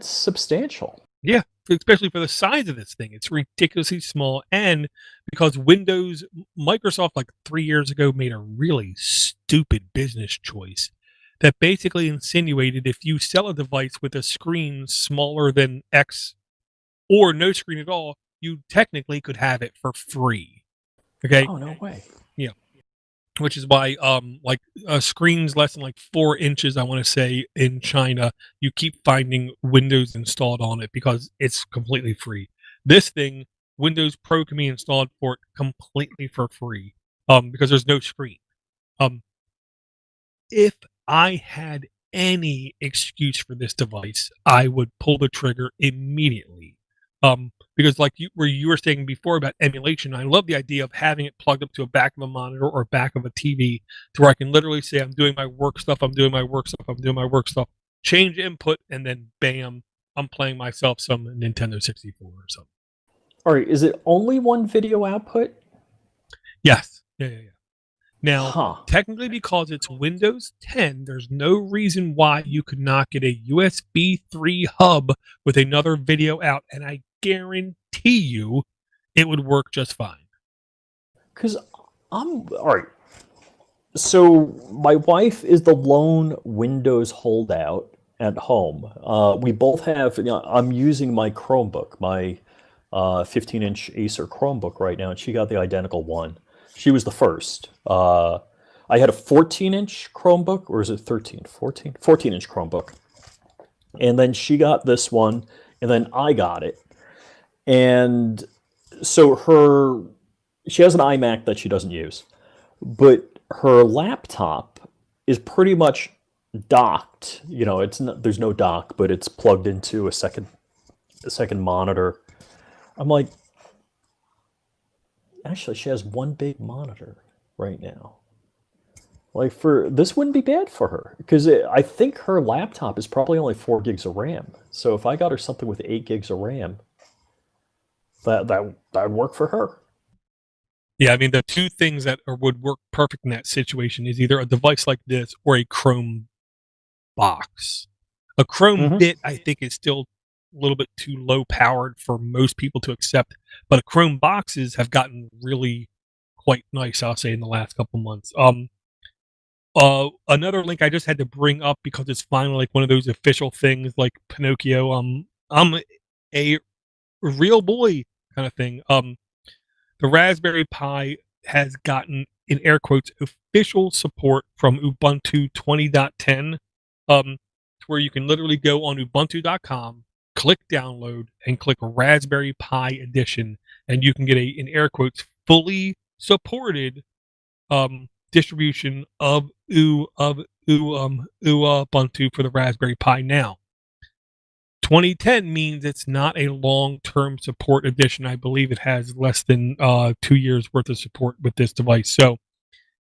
substantial. Yeah, especially for the size of this thing. It's ridiculously small. And because Microsoft, like 3 years ago, made a really stupid business choice that basically insinuated if you sell a device with a screen smaller than X or no screen at all, you technically could have it for free. Okay? Oh, no way. Yeah. Which is why, like screens less than like 4 inches, I want to say, in China, you keep finding Windows installed on it because it's completely free. This thing, Windows Pro, can be installed for it completely for free, because there's no screen. If I had any excuse for this device, I would pull the trigger immediately. Because like you were saying before about emulation, I love the idea of having it plugged up to a back of a monitor or back of a TV to where I can literally say, I'm doing my work stuff, change input, and then bam, I'm playing myself some Nintendo 64 or something. All right, is it only one video output? Yes. Yeah. Now, technically, because it's Windows 10, there's no reason why you could not get a USB 3 hub with another video out, and I guarantee you it would work just fine. Because all right. So my wife is the lone Windows holdout at home. We both have, I'm using my Chromebook, my 15-inch Acer Chromebook right now, and she got the identical one. She was the first. I had a 14-inch Chromebook, or is it 13? 14? 14-inch Chromebook. And then she got this one, and then I got it. And so she has an iMac that she doesn't use, but her laptop is pretty much docked. There's no dock, but it's plugged into a second monitor. I'm like, actually, she has one big monitor right now. Like for this wouldn't be bad for her because I think her laptop is probably only 4 gigs of RAM. So if I got her something with 8 gigs of RAM, that would work for her. Yeah, I mean, the two things that would work perfect in that situation is either a device like this or a Chrome box. A Chrome Mm-hmm. bit, I think, is still a little bit too low powered for most people to accept, but a Chrome boxes have gotten really quite nice, I'll say, in the last couple months. Another link I just had to bring up because it's finally like one of those official things like Pinocchio. I'm a real boy kind of thing. The Raspberry Pi has gotten, in air quotes, official support from Ubuntu 20.10, to where you can literally go on Ubuntu.com, click download, and click Raspberry Pi Edition, and you can get a, in air quotes, fully supported distribution of Ubuntu for the Raspberry Pi now. 2010 means it's not a long-term support edition. I believe it has less than 2 years worth of support with this device. So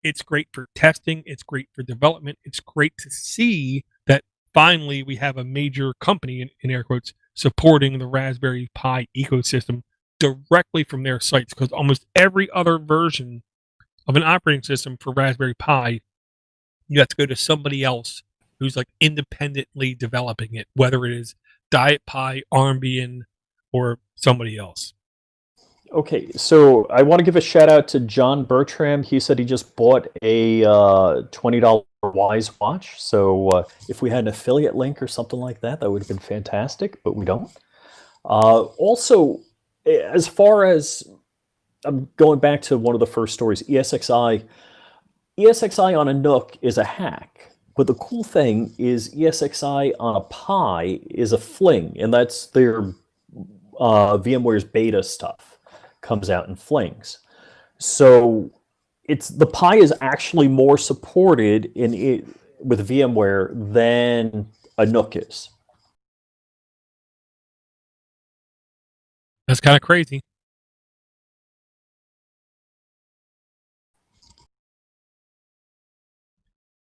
it's great for testing. It's great for development. It's great to see that finally we have a major company, in air quotes, supporting the Raspberry Pi ecosystem directly from their sites, because almost every other version of an operating system for Raspberry Pi, you have to go to somebody else who's like independently developing it, whether it is Diet Pie, Armbian, or somebody else. Okay, so I want to give a shout out to John Bertram. He said he just bought a $20 Wise watch. So if we had an affiliate link or something like that, that would have been fantastic, but we don't. Also, as far as I'm going back to one of the first stories, ESXi on a Nook is a hack. But the cool thing is ESXi on a Pi is a fling, and that's their VMware's beta stuff comes out in flings. So it's the Pi is actually more supported with VMware than a Nook is. That's kind of crazy.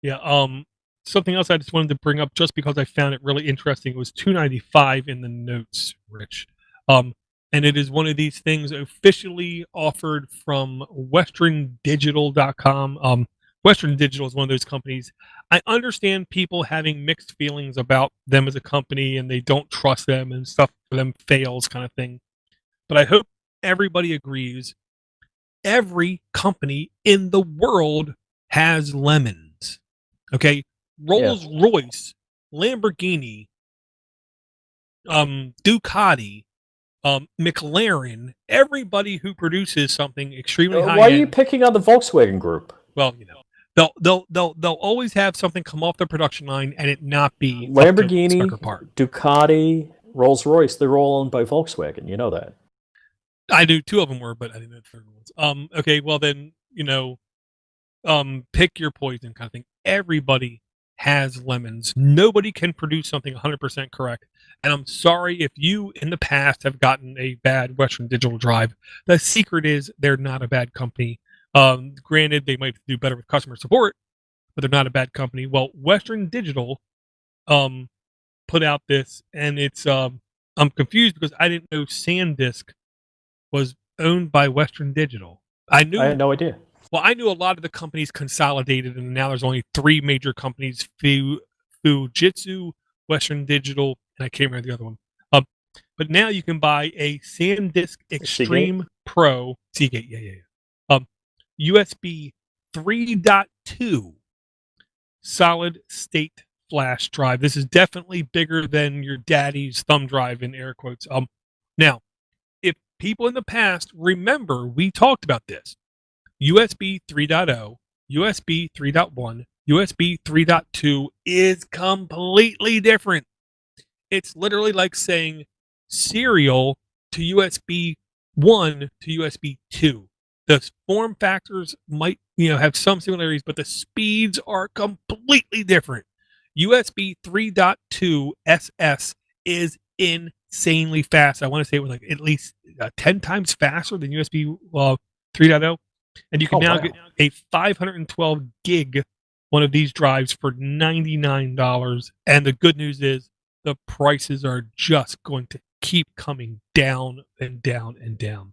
Yeah. Something else I just wanted to bring up, just because I found it really interesting. It was $295 in the notes, Rich. And it is one of these things officially offered from WesternDigital.com. Western Digital is one of those companies. I understand people having mixed feelings about them as a company, and they don't trust them, and stuff for them fails, kind of thing. But I hope everybody agrees. Every company in the world has lemons. Okay, Rolls-Royce, Lamborghini, Ducati, McLaren, everybody who produces something extremely high-end. Why are you picking on the Volkswagen Group? Well, you know, they'll always have something come off the production line and it not be Lamborghini, Ducati, Rolls-Royce. They're all owned by Volkswagen. You know that. I knew two of them were, but I didn't know the third ones. Okay, well then, pick your poison kind of thing. Everybody has lemons. Nobody can produce something 100% correct. And I'm sorry if you in the past have gotten a bad Western Digital drive. The secret is they're not a bad company. Granted, they might do better with customer support, but they're not a bad company. Well, Western Digital put out this, and it's I'm confused because I didn't know SanDisk was owned by Western Digital. I had no idea. Well, I knew a lot of the companies consolidated, and now there's only 3 major companies: Fujitsu, Western Digital, and I can't remember the other one. But now you can buy a SanDisk Extreme Seagate? Pro Seagate, USB 3.2 solid state flash drive. This is definitely bigger than your daddy's thumb drive, in air quotes. Now, if people in the past remember, we talked about this. USB 3.0, USB 3.1, USB 3.2 is completely different. It's literally like saying serial to USB 1 to USB 2. The form factors might, have some similarities, but the speeds are completely different. USB 3.2 SS is insanely fast. I want to say it was like at least 10 times faster than USB 3.0. And you can now get a 512 gig one of these drives for $99. And the good news is the prices are just going to keep coming down and down and down.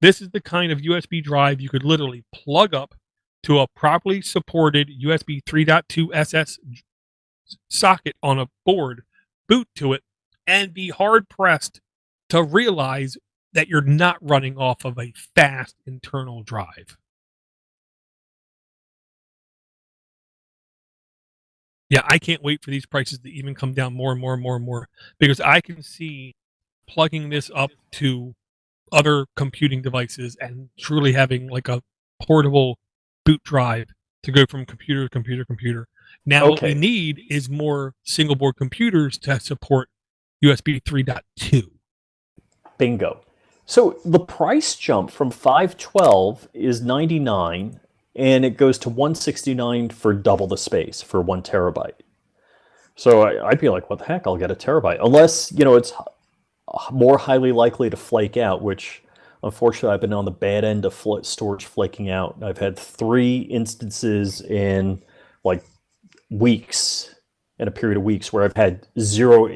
This is the kind of USB drive you could literally plug up to a properly supported USB 3.2 SS socket on a board, boot to it, and be hard pressed to realize that you're not running off of a fast internal drive. Yeah, I can't wait for these prices to even come down more and more and more and more, because I can see plugging this up to other computing devices and truly having like a portable boot drive to go from computer to computer to computer. Now, what we need is more single board computers to support USB 3.2. Bingo. So the price jump from 512 is 99, and it goes to 169 for double the space for 1 terabyte. So I'd be like, what the heck? I'll get a terabyte, unless it's more highly likely to flake out, which unfortunately I've been on the bad end of storage flaking out. I've had 3 instances in like weeks, in a period of weeks, where I've had zero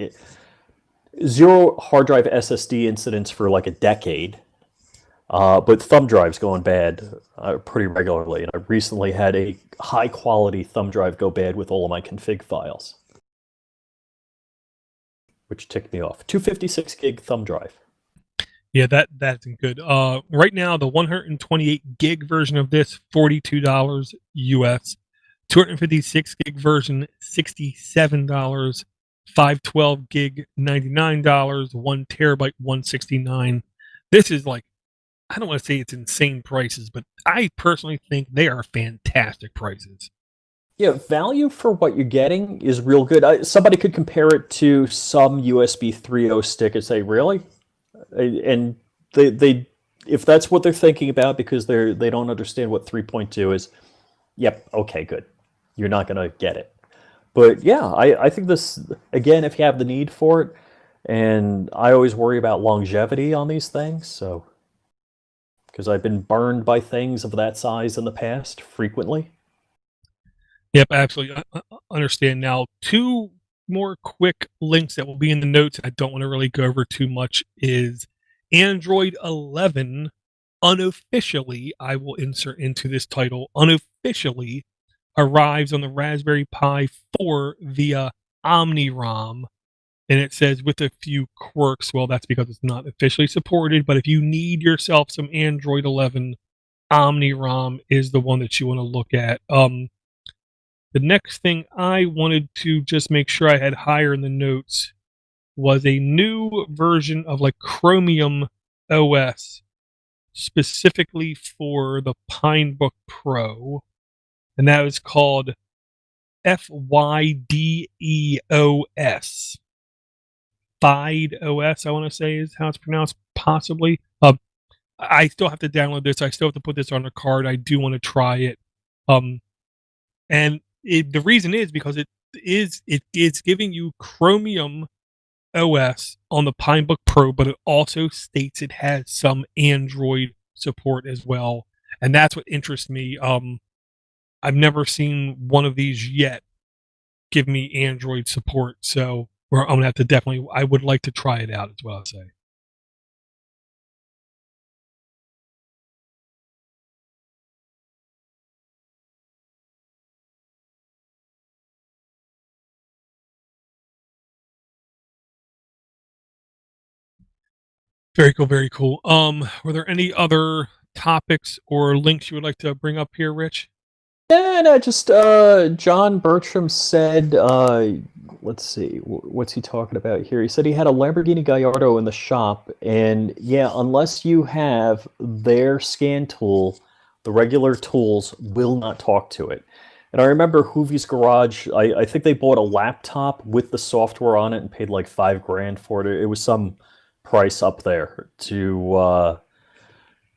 hard drive SSD incidents for like a decade, but thumb drives going bad pretty regularly. And I recently had a high quality thumb drive go bad with all of my config files, which ticked me off. 256 gig thumb drive. Yeah, that's good. Right now, the 128 gig version of this, $42 US. 256 gig version, $67. 512 gig, $99. 1 terabyte, $169. This is like, I don't want to say it's insane prices, but I personally think they are fantastic prices. Yeah, value for what you're getting is real good. Somebody could compare it to some USB 3.0 stick and say, really? And they if that's what they're thinking about because they don't understand what 3.2 is, yep, okay, good. You're not going to get it. But yeah, I think this, again, if you have the need for it, and I always worry about longevity on these things, so because I've been burned by things of that size in the past frequently. Yep, absolutely. I understand. Now, 2 more quick links that will be in the notes. I don't want to really go over too much. Is Android 11 unofficially, I will insert into this title, unofficially arrives on the Raspberry Pi 4 via OmniROM. And it says with a few quirks. Well, that's because it's not officially supported. But if you need yourself some Android 11, OmniROM is the one that you want to look at. The next thing I wanted to just make sure I had higher in the notes was a new version of like Chromium OS specifically for the Pinebook Pro. And that was called FYDEOS. FIDE OS, I want to say is how it's pronounced, possibly. I still have to download this. I still have to put this on a card. I do want to try it. And the reason is because it's giving you Chromium OS on the Pinebook Pro, but it also states it has some Android support as well. And that's what interests me. I've never seen one of these yet give me Android support. So I'm going to have to definitely, I would like to try it out as well, I say. Very cool, very cool. Were there any other topics or links you would like to bring up here, Rich? Yeah, no, just John Bertram said, let's see, what's he talking about here? He said he had a Lamborghini Gallardo in the shop, and yeah, unless you have their scan tool, the regular tools will not talk to it. And I remember Hoovie's Garage, I think they bought a laptop with the software on it and paid like $5,000 for it. It was some price up there to,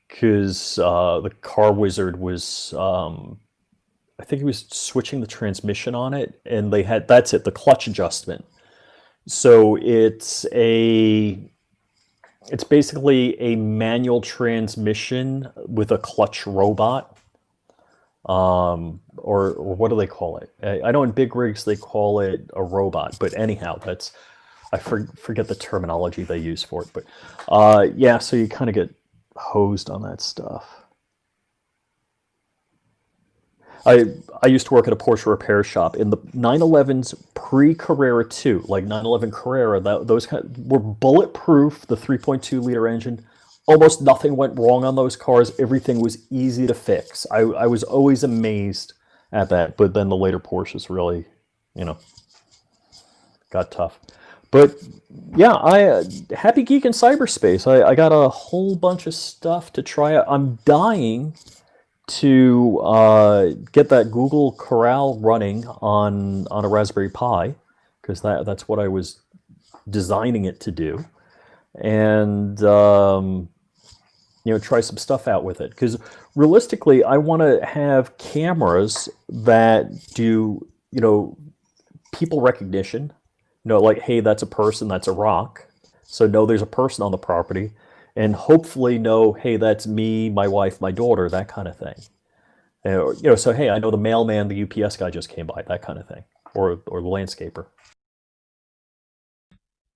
because the Car Wizard was, I think he was switching the transmission on it, and they had, that's it, the clutch adjustment. So it's basically a manual transmission with a clutch robot. or what do they call it? I know in big rigs they call it a robot, but anyhow, I forget the terminology they use for it. But yeah, so you kind of get hosed on that stuff. I used to work at a Porsche repair shop. In the 911s pre-Carrera 2, like 911 Carrera, those were bulletproof, the 3.2 liter engine. Almost nothing went wrong on those cars. Everything was easy to fix. I was always amazed at that. But then the later Porsches really, you know, got tough. But yeah, I happy geek in cyberspace. I got a whole bunch of stuff to try out. I'm dying to get that Google Corral running on a Raspberry Pi, because that's what I was designing it to do, and try some stuff out with it. Because realistically, I want to have cameras that do people recognition. Like, hey, that's a person, that's a rock. So know there's a person on the property, and hopefully know, hey, that's me, my wife, my daughter, that kind of thing. So hey, I know the mailman, the UPS guy just came by, that kind of thing, or the landscaper.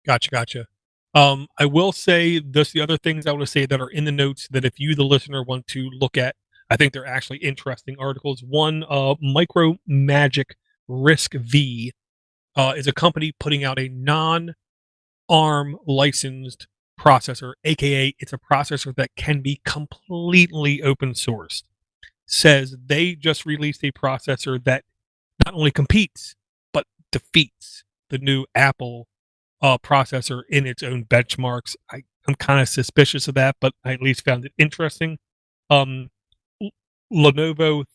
Gotcha. I will say this: the other things I want to say that are in the notes that if you, the listener, want to look at, I think they're actually interesting articles. One, Micro Magic Risk V is a company putting out a non-ARM licensed processor, aka it's a processor that can be completely open sourced. Says they just released a processor that not only competes but defeats the new Apple processor in its own benchmarks. I'm kind of suspicious of that, but I at least found it interesting. Lenovo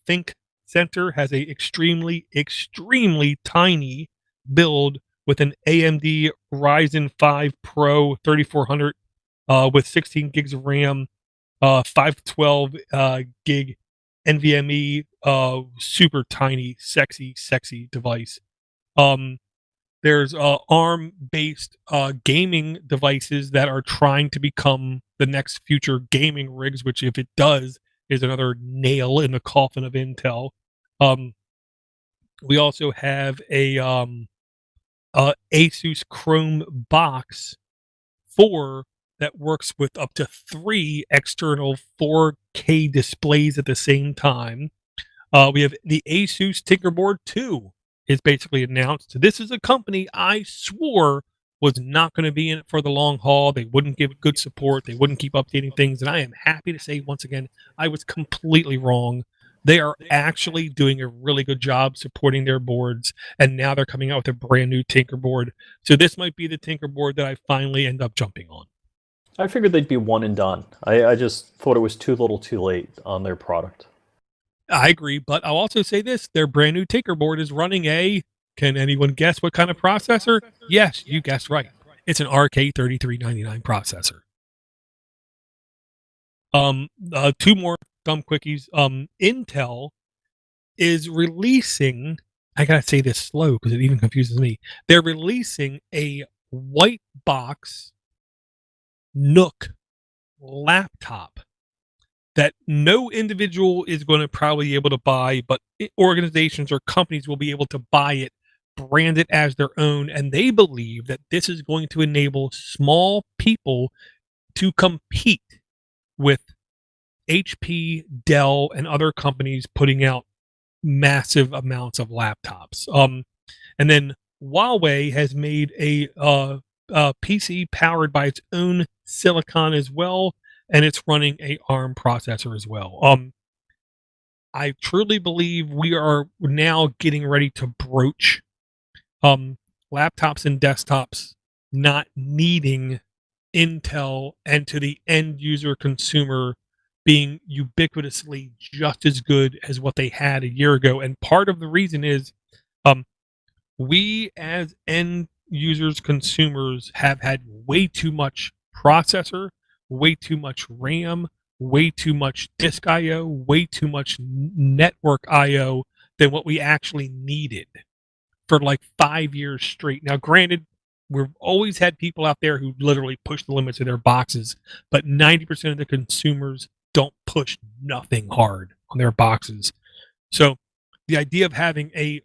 Think Center has a extremely tiny build with an AMD Ryzen 5 Pro 3400 with 16 gigs of RAM, 512 gig NVMe, super tiny, sexy device. There's ARM-based gaming devices that are trying to become the next future gaming rigs, which, if it does, is another nail in the coffin of Intel. We also have a Asus Chrome Box 4 that works with up to 3 external 4K displays at the same time. We have the Asus Tinkerboard 2 is basically announced. This is a company I swore was not going to be in it for the long haul. They wouldn't give good support. They wouldn't keep updating things. And I am happy to say, once again, I was completely wrong. They are actually doing a really good job supporting their boards, and now they're coming out with a brand new Tinkerboard. So this might be the Tinkerboard that I finally end up jumping on. I figured they'd be one and done. I just thought it was too little too late on their product. I agree, but I'll also say this: their brand new Tinkerboard is running a, can anyone guess what kind of processor? Yes, you guessed right. It's an RK3399 processor. Two more dumb quickies. Intel is releasing, I gotta say this slow because it even confuses me. They're releasing a white box Nook laptop that no individual is going to probably be able to buy, but organizations or companies will be able to buy it, brand it as their own, and they believe that this is going to enable small people to compete with HP, Dell, and other companies putting out massive amounts of laptops. And then Huawei has made a PC powered by its own silicon as well, and it's running a ARM processor as well. I truly believe we are now getting ready to broach laptops and desktops not needing Intel, and to the end user consumer being ubiquitously just as good as what they had a year ago. And part of the reason is we as end users, consumers, have had way too much processor, way too much RAM, way too much disk IO, way too much network IO than what we actually needed for like 5 years straight. Now, granted, we've always had people out there who literally push the limits of their boxes, but 90% of the consumers don't push nothing hard on their boxes. So the idea of having a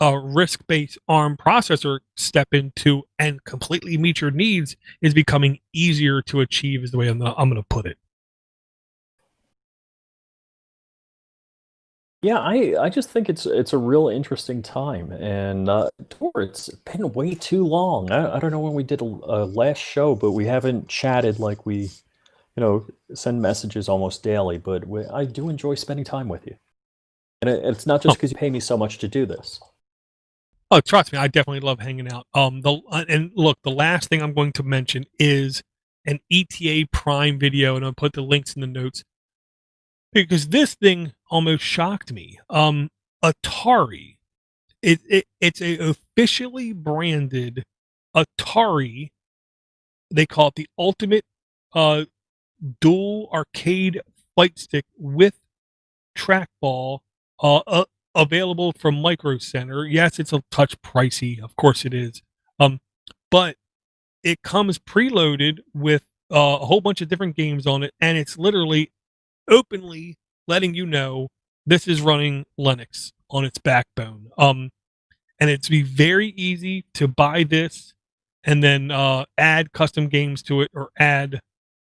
RISC-based ARM processor step into and completely meet your needs is becoming easier to achieve, is the way I'm going to put it. Yeah, I just think it's a real interesting time, and Tor, it's been way too long. I don't know when we did a last show, but we haven't chatted like we, send messages almost daily. But I do enjoy spending time with you, and it's not just because you pay me so much to do this. Oh, trust me, I definitely love hanging out. And look, the last thing I'm going to mention is an ETA Prime video, and I'll put the links in the notes because this thing almost shocked me. Atari, it's a officially branded Atari. They call it the Ultimate Dual Arcade Fight Stick with trackball. Available from Micro Center. Yes, it's a touch pricey, of course it is. But it comes preloaded with a whole bunch of different games on it, and it's literally openly letting you know this is running Linux on its backbone. And it's be very easy to buy this and then add custom games to it or add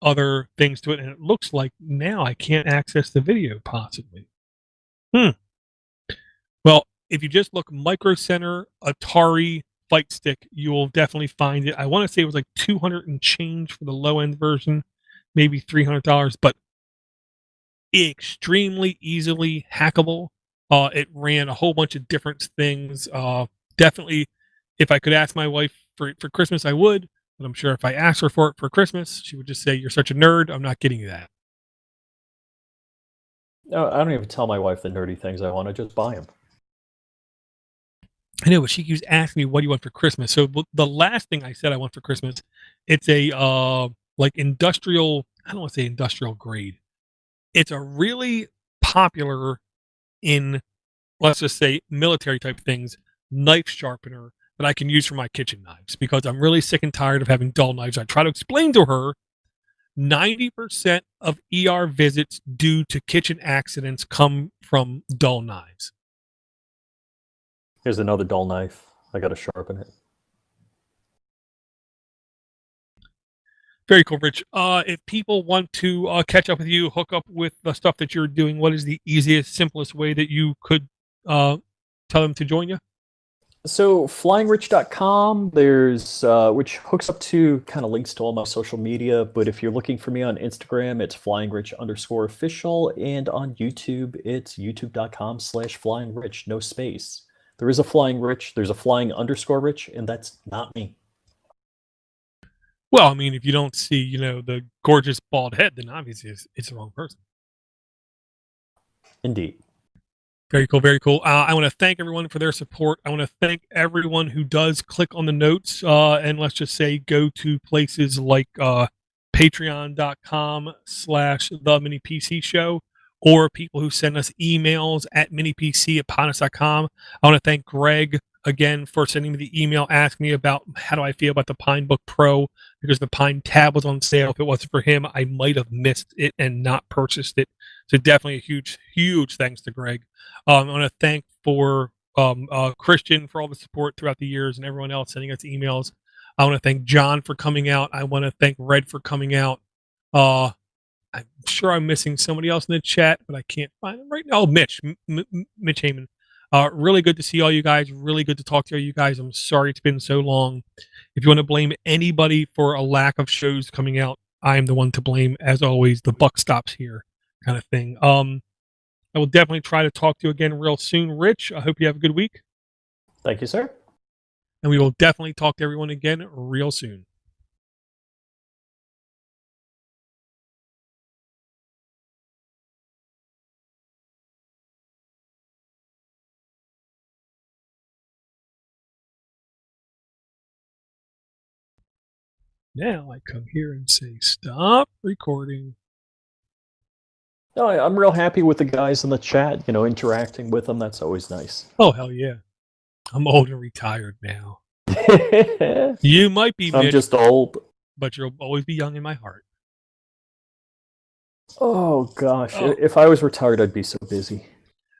other things to it. And it looks like now I can't access the video possibly. Well, if you just look Micro Center Atari Fight Stick, you will definitely find it. I want to say it was like 200 and change for the low end version, maybe $300, but extremely easily hackable. It ran a whole bunch of different things. Definitely, if I could ask my wife for Christmas, I would. But I'm sure if I asked her for it for Christmas, she would just say, "You're such a nerd. I'm not getting you that." No, I don't even tell my wife the nerdy things I want. I just buy them. I know, but she keeps asking me, "What do you want for Christmas?" So the last thing I said I want for Christmas, it's a like industrial. I don't want to say industrial grade. It's a really popular in, let's just say, military type things, knife sharpener that I can use for my kitchen knives because I'm really sick and tired of having dull knives. I try to explain to her 90% of ER visits due to kitchen accidents come from dull knives. Here's another dull knife. I got to sharpen it. Very cool, Rich. If people want to catch up with you, hook up with the stuff that you're doing, what is the easiest, simplest way that you could tell them to join you? So flyingrich.com, there's which hooks up to kind of links to all my social media. But if you're looking for me on Instagram, it's flyingrich_official, and on YouTube, it's youtube.com/flyingrich, no space. There is a Flying Rich, there's a flying_rich, and that's not me. Well, I mean, if you don't see, the gorgeous bald head, then obviously it's the wrong person. Indeed. Very cool, very cool. I want to thank everyone for their support. I want to thank everyone who does click on the notes and let's just say go to places like patreon.com/the mini PC show, or people who send us emails at minipc@podnutz.com. I want to thank Greg again for sending me the email asking me about how do I feel about the Pinebook Pro, because the Pine Tab was on sale. If it wasn't for him, I might have missed it and not purchased it. So definitely a huge, huge thanks to Greg. I want to thank for Christian for all the support throughout the years and everyone else sending us emails. I want to thank John for coming out. I want to thank Red for coming out. I'm sure I'm missing somebody else in the chat, but I can't find him right now. Oh, Mitch Heyman. Really good to see all you guys. Really good to talk to you guys. I'm sorry it's been so long. If you want to blame anybody for a lack of shows coming out, I am the one to blame. As always, the buck stops here, kind of thing. I will definitely try to talk to you again real soon, Rich. I hope you have a good week. Thank you, sir. And we will definitely talk to everyone again real soon. Now I come here and say, stop recording. No, I'm real happy with the guys in the chat, interacting with them. That's always nice. Oh, hell yeah. I'm old and retired now. You might be, I'm Mitch, just old. but you'll always be young in my heart. Oh, gosh. If I was retired, I'd be so busy.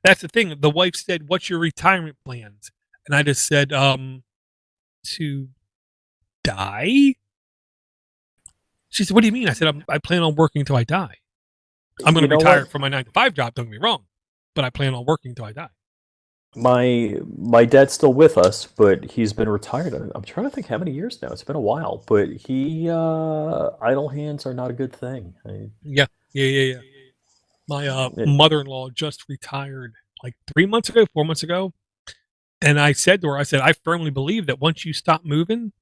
That's the thing. The wife said, "What's your retirement plans?" And I just said, "To die." She said, "What do you mean?" I said, "I plan on working until I die. I'm going to retire from my 9-to-5 job. Don't get me wrong, but I plan on working until I die." My dad's still with us, but he's been retired. I'm trying to think how many years now. It's been a while, but idle hands are not a good thing. Yeah. My It- mother-in-law just retired like 4 months ago, and I said to her, I firmly believe that once you stop moving,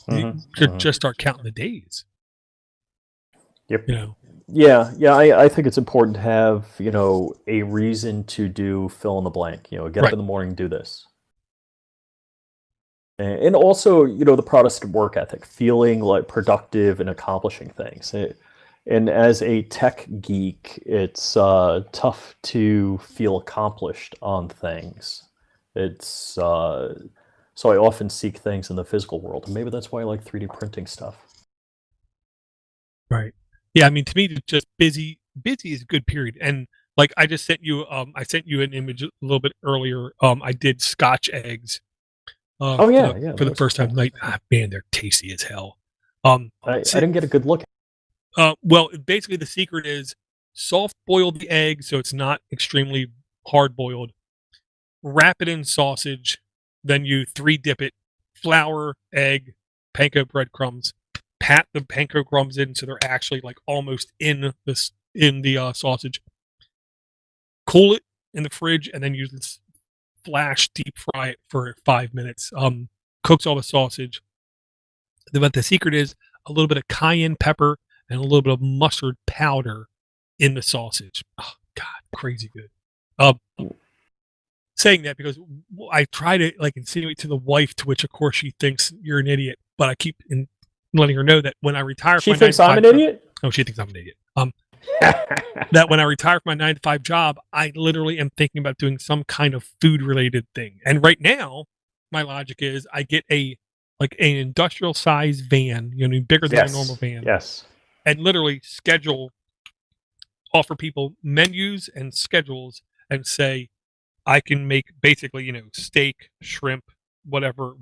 you should just start counting the days. Yep. You know. Yeah. I think it's important to have, a reason to do fill in the blank. Get up in the morning, do this. And also, the Protestant work ethic, feeling like productive and accomplishing things. And as a tech geek, it's tough to feel accomplished on things. It's so I often seek things in the physical world, and maybe that's why I like 3D printing stuff. Right. Yeah, I mean, to me, just busy is a good period. And like I just sent you, I sent you an image a little bit earlier. I did Scotch eggs. Oh yeah, for the first time. Like, man, they're tasty as hell. I didn't get a good look. Well, basically the secret is soft boil the egg so it's not extremely hard boiled. Wrap it in sausage, then you 3-dip it, flour, egg, panko breadcrumbs. Pat the panko crumbs in so they're actually like almost in the sausage. Cool it in the fridge and then use flash deep fry it for 5 minutes. Cooks all the sausage. But the secret is a little bit of cayenne pepper and a little bit of mustard powder in the sausage. Oh God, crazy good. Saying that because I try to like insinuate to the wife, to which of course she thinks you're an idiot, but I keep letting her know that when I retire, she thinks I'm an idiot. Oh, she thinks I'm an idiot. That when I retire from my 9-to-5 job, I literally am thinking about doing some kind of food related thing. And right now, my logic is I get an industrial size van, bigger than a normal van. Yes. And literally offer people menus and schedules and say, I can make basically, steak, shrimp, whatever.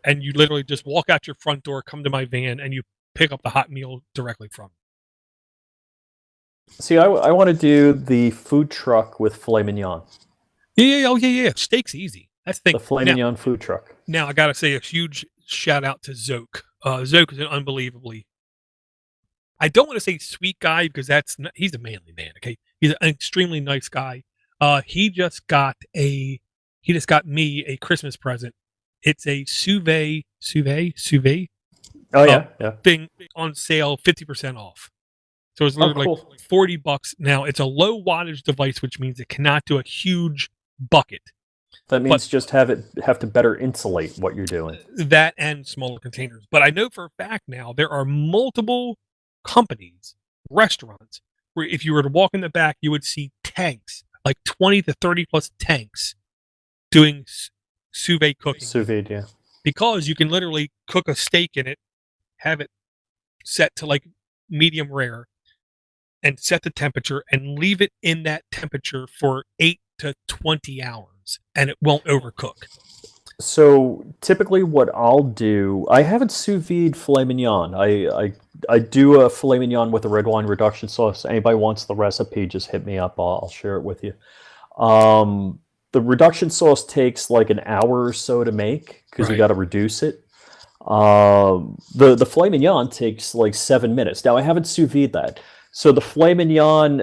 And you literally just walk out your front door, come to my van, and you pick up the hot meal directly from. See, I want to do the food truck with filet mignon. Yeah. Steak's easy. That's the thing. The filet mignon food truck. Now, I got to say a huge shout out to Zoke. Zoke is an unbelievably, I don't want to say sweet guy because he's a manly man. Okay. He's an extremely nice guy. He just got me a Christmas present. It's a sous vide Oh yeah. thing on sale, 50% off. So it's literally like $40. Now it's a low wattage device, which means it cannot do a huge bucket. That means just have to better insulate what you're doing. That and smaller containers. But I know for a fact now there are multiple companies, restaurants, where if you were to walk in the back, you would see tanks, like 20 to 30 plus tanks doing sous vide cooking. Sous vide, yeah. Because you can literally cook a steak in it, have it set to like medium rare, and set the temperature and leave it in that temperature for 8 to 20 hours, and it won't overcook. So typically what I'll do, I haven't sous vide filet mignon. I do a filet mignon with a red wine reduction sauce. Anybody wants the recipe, just hit me up. I'll share it with you. The reduction sauce takes like an hour or so to make because you got to reduce it. The filet mignon takes like 7 minutes. Now I haven't sous vide that. So the filet mignon,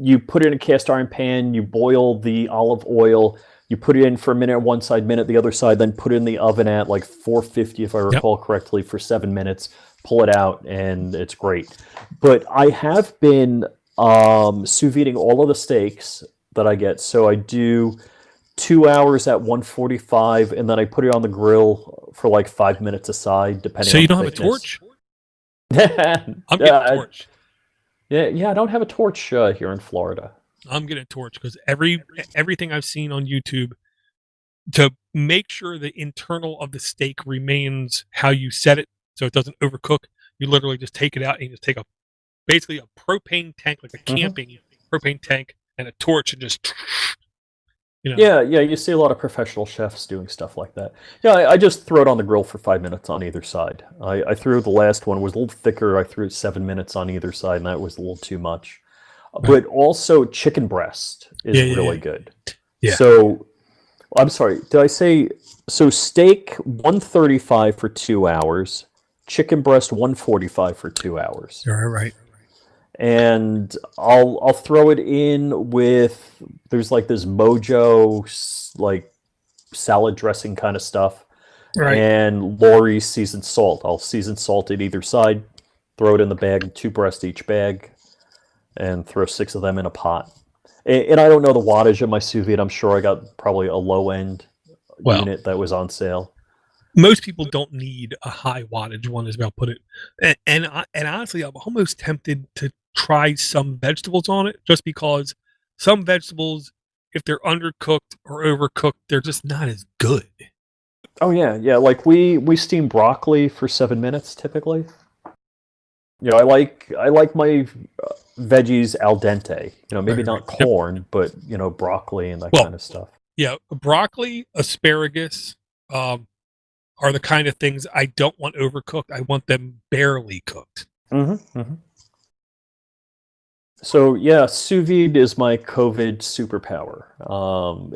you put it in a cast iron pan, you boil the olive oil, you put it in for a minute on one side, minute the other side, then put it in the oven at like 450, if I recall correctly, for 7 minutes, pull it out, and it's great. But I have been sous viding all of the steaks that I get. So I do 2 hours at 145, and then I put it on the grill for like 5 minutes aside, depending on So you don't thickness. have a torch? I'm getting a torch. Yeah, I don't have a torch here in Florida. I'm getting a torch because everything I've seen on YouTube to make sure the internal of the steak remains how you set it so it doesn't overcook, you literally just take it out and you just take basically a propane tank, like a camping propane tank, and a torch and just, Yeah, you see a lot of professional chefs doing stuff like that. Yeah, I just throw it on the grill for 5 minutes on either side. I threw the last one, was a little thicker. I threw it 7 minutes on either side, and that was a little too much. But also chicken breast is really good. Yeah. So, I'm sorry, did I say, so steak 135 for 2 hours, chicken breast 145 for 2 hours. Right. And I'll throw it in with, there's like this Mojo like salad dressing kind of stuff, Right. and Lori's seasoned salt. I'll season salt it either side, throw it in the bag, 2 breasts each bag, and throw 6 of them in a pot. And I don't know the wattage of my sous vide. I'm sure I got probably a low end unit that was on sale. Most people don't need a high wattage one, is about put it. And honestly, I'm almost tempted to try some vegetables on it, just because some vegetables, if they're undercooked or overcooked, they're just not as good. Oh yeah. Like we steam broccoli for 7 minutes typically. I like my veggies al dente. Maybe not corn, but broccoli and that kind of stuff. Yeah, broccoli, asparagus, are the kind of things I don't want overcooked. I want them barely cooked. So yeah, sous vide is my COVID superpower.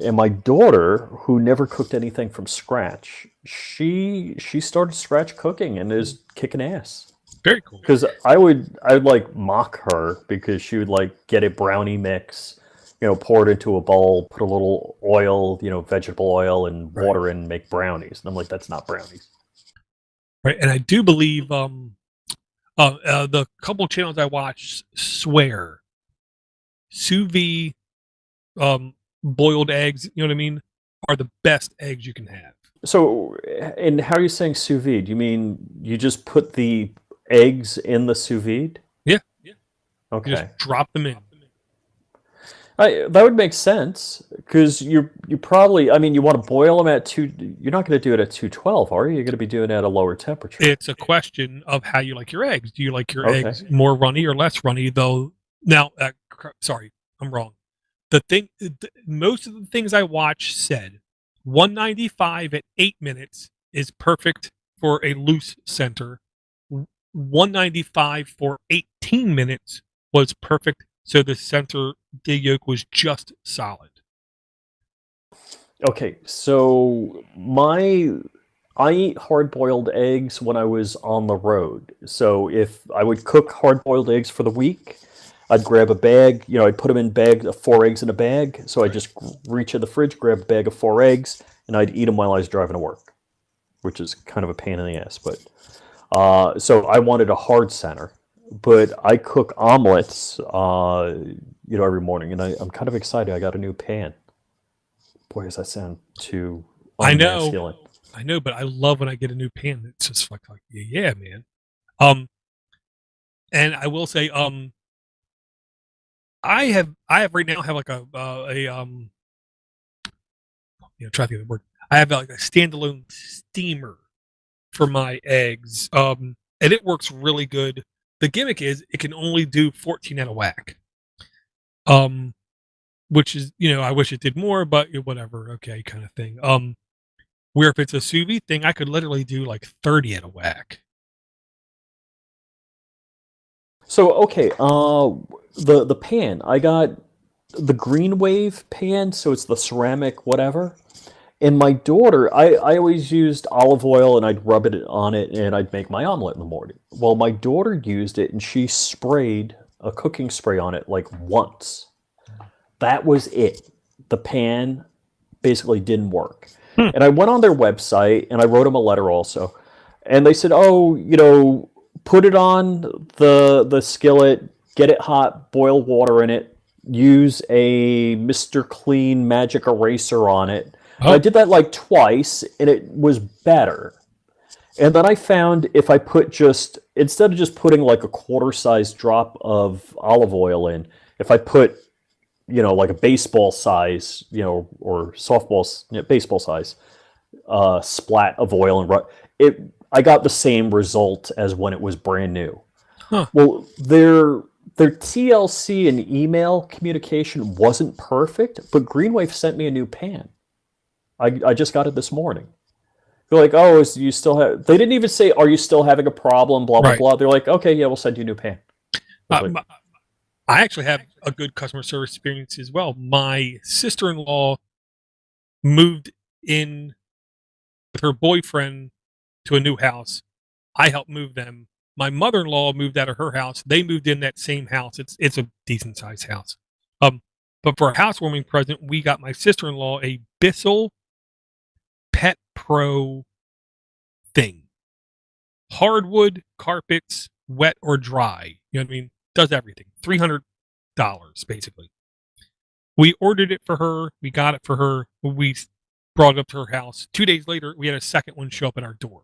And my daughter, who never cooked anything from scratch, she started scratch cooking and is kicking ass. Very cool. Because I would like mock her because she would like get a brownie mix, pour it into a bowl, put a little oil, vegetable oil and water in, and make brownies. And I'm like, that's not brownies. Right. And I do believe the couple channels I watch swear sous vide boiled eggs, you know what I mean, are the best eggs you can have. So, and how are you saying sous vide? You mean you just put the eggs in the sous vide? Yeah. Okay. You just drop them in. That would make sense, because you probably, you want to boil them at you're not going to do it at 212, are you? You're going to be doing it at a lower temperature. It's a question of how you like your eggs. Do you like your eggs more runny or less runny, though? Now, sorry, I'm wrong. Most of the things I watch said 195 at 8 minutes is perfect for a loose center. 195 for 18 minutes was perfect, so the center, the yolk was just solid. Okay, so I eat hard-boiled eggs when I was on the road. So if I would cook hard-boiled eggs for the week, I'd grab a bag, I'd put them in bag, 4 eggs in a bag. So I'd just reach in the fridge, grab a bag of 4 eggs, and I'd eat them while I was driving to work, which is kind of a pain in the ass. But so I wanted a hard center, but I cook omelets, every morning, and I'm kind of excited. I got a new pan. Boy, does that sound too unmasculine. I know, but I love when I get a new pan. It's just like yeah, man. And I will say, I have right now have like try to think of the word. I have like a standalone steamer for my eggs, and it works really good. The gimmick is it can only do 14 at a whack, which is, I wish it did more, but whatever, okay, kind of thing. Where if it's a sous vide thing, I could literally do like 30 at a whack. So okay, the pan, I got the Green Wave pan, so it's the ceramic whatever. And my daughter, I always used olive oil and I'd rub it on it and I'd make my omelet in the morning. Well, my daughter used it and she sprayed a cooking spray on it like once. That was it. The pan basically didn't work. And I went on their website and I wrote them a letter also. And they said, put it on the skillet, get it hot, boil water in it, use a Mr. Clean magic eraser on it. Oh. I did that like twice, and it was better. And then I found if I put instead of just putting like a quarter-size drop of olive oil in, if I put, like a baseball size, or softball, baseball size splat of oil and I got the same result as when it was brand new. Huh. Well, their their TLC and email communication wasn't perfect, but Greenwave sent me a new pan. I just got it this morning. They're like, oh, you still have... They didn't even say, are you still having a problem, blah, blah, Right. blah. They're like, okay, yeah, we'll send you a new pan. I actually have a good customer service experience as well. My sister-in-law moved in with her boyfriend to a new house. I helped move them. My mother-in-law moved out of her house. They moved in that same house. It's a decent-sized house. But for a housewarming present, we got my sister-in-law a Bissell Pet Pro thing. Hardwood carpets, wet or dry. You know what I mean? Does everything. $300 basically. We ordered it for her. We got it for her. We brought it up to her house. 2 days later, we had a second one show up at our door.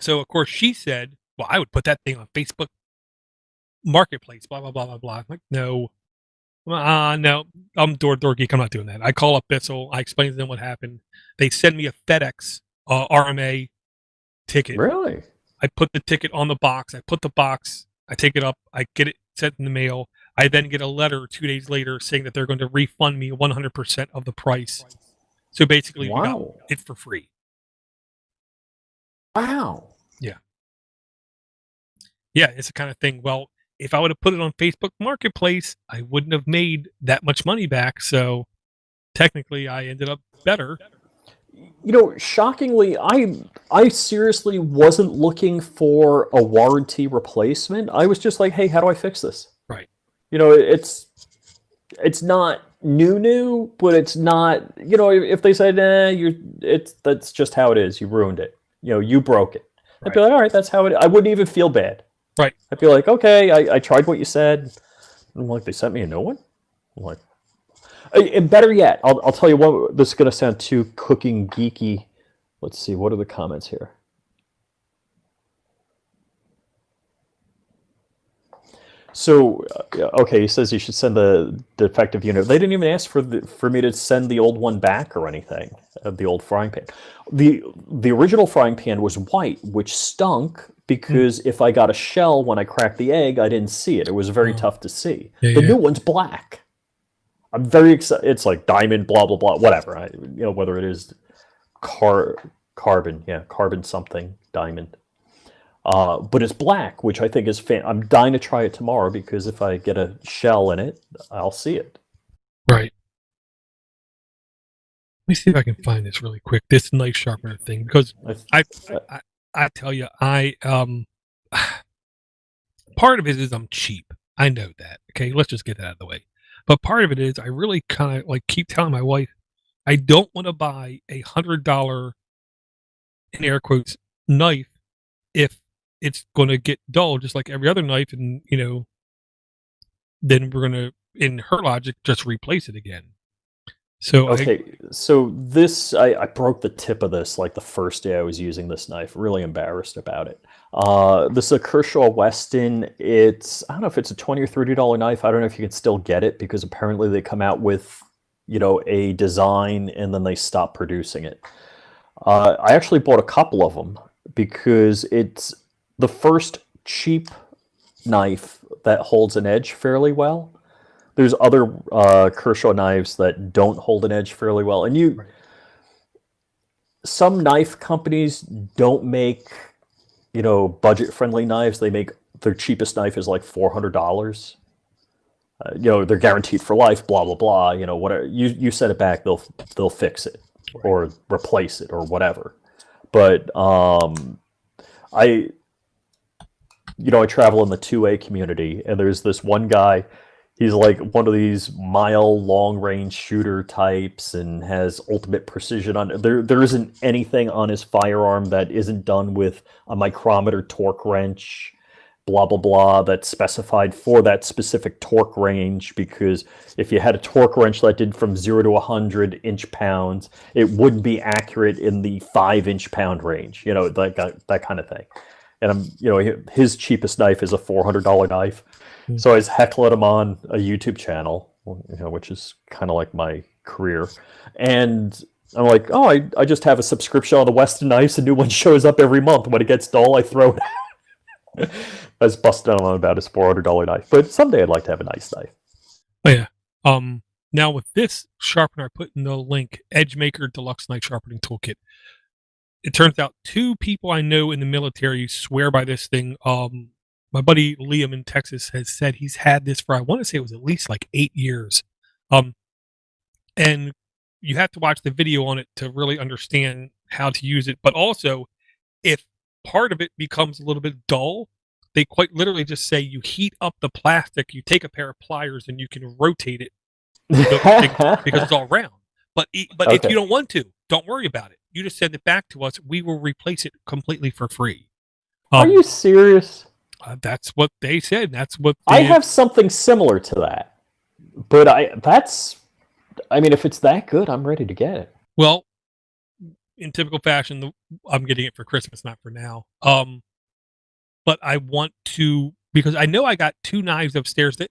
So of course she said, well, I would put that thing on Facebook Marketplace, blah, blah, blah, blah, blah. I'm like, no. No, I'm door geek. I'm not doing that. I call up Bissell. I explain to them what happened. They send me a FedEx RMA ticket. Really? I put the ticket on the box. I put the box. I take it up. I get it sent in the mail. I then get a letter 2 days later saying that they're going to refund me 100% of the price. So basically, we got it for free. Wow. Yeah. Yeah, it's the kind of thing. Well, if I would have put it on Facebook Marketplace, I wouldn't have made that much money back. So technically, I ended up better. You know, shockingly, I seriously wasn't looking for a warranty replacement. I was just like, hey, how do I fix this? Right. You know, it's not new, but it's not, you know, if they said, that's just how it is. You ruined it. You know, you broke it. I'd be like, all right, that's how it is. I wouldn't even feel bad. Right. I'd be like, okay, I tried what you said. And I'm like, they sent me a new one? I'm like, and better yet, I'll tell you what, this is going to sound too cooking geeky. Let's see, what are the comments here? So, okay, he says you should send the defective unit. They didn't even ask for me to send the old one back or anything, the old frying pan. The original frying pan was white, which stunk because if I got a shell when I cracked the egg, I didn't see it. It was very tough to see. The new one's black. I'm very excited. It's like diamond, blah, blah, blah, whatever. You know, whether it is carbon something, diamond. But it's black, which I think is I'm dying to try it tomorrow because if I get a shell in it, I'll see it. Right. Let me see if I can find this really quick. This knife sharpener thing, because I tell you, part of it is I'm cheap. I know that. Okay, let's just get that out of the way. But part of it is I really kind of like keep telling my wife, I don't want to buy $100 in air quotes knife if it's going to get dull just like every other knife, and you know, then we're going to, in her logic, just replace it again. So so this I broke the tip of this like the first day I was using this knife. Really embarrassed about it. This is a Kershaw Weston. I don't know if it's a $20 or $30 knife. I don't know if you can still get it because apparently they come out with, you know, a design and then they stop producing it. I actually bought a couple of them because it's the first cheap knife that holds an edge fairly well. There's other Kershaw knives that don't hold an edge fairly well. And some knife companies don't make, you know, budget-friendly knives. They make their cheapest knife is like $400. You know, they're guaranteed for life, blah, blah, blah. You know, whatever. You set it back, they'll fix it or replace it or whatever. But I travel in the 2A community, and there's this one guy. He's like one of these mile long-range shooter types and has ultimate precision on there isn't anything on his firearm that isn't done with a micrometer torque wrench, blah, blah, blah, that's specified for that specific torque range, because if you had a torque wrench that did from 0 to 100 inch-pounds, it wouldn't be accurate in the 5 inch-pound range, you know, that kind of thing. And his cheapest knife is a $400 knife. So I was heckling him on a YouTube channel, you know, which is kind of like my career. And I'm like, oh, I just have a subscription on the Weston knives. A new one shows up every month. When it gets dull, I throw it out. That's busted on about his $400 knife. But someday I'd like to have a nice knife. Oh yeah. Now with this sharpener, I put in the link EdgeMaker Deluxe Knife Sharpening Toolkit. It turns out 2 people I know in the military swear by this thing. My buddy Liam in Texas has said he's had this for, I want to say it was at least like 8 years. And you have to watch the video on it to really understand how to use it. But also, if part of it becomes a little bit dull, they quite literally just say you heat up the plastic, you take a pair of pliers, and you can rotate it because it's all round. But if you don't want to, don't worry about it. You just send it back to us. We will replace it completely for free. Are you serious? That's what they said. That's what I have something similar to that. But I mean, if it's that good, I'm ready to get it. Well, in typical fashion, I'm getting it for Christmas, not for now. But I want to, because I know I got 2 knives upstairs that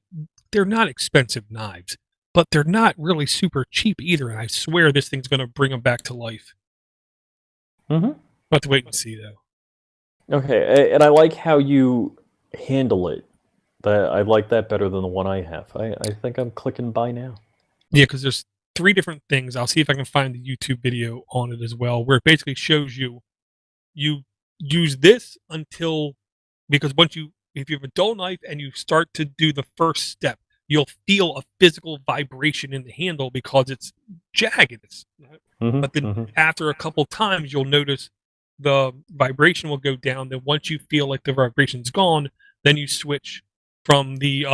they're not expensive knives, but they're not really super cheap either. And I swear this thing's going to bring them back to life. Mm-hmm. I'll have to wait and see, though. Okay, and I like how you handle it. I like that better than the one I have. I think I'm clicking buy now. Yeah, because there's 3 different things. I'll see if I can find the YouTube video on it as well, where it basically shows you use this until, because if you have a dull knife and you start to do the first step, you'll feel a physical vibration in the handle because it's jagged. But then after a couple times, you'll notice the vibration will go down. Then once you feel like the vibration's gone, then you switch from the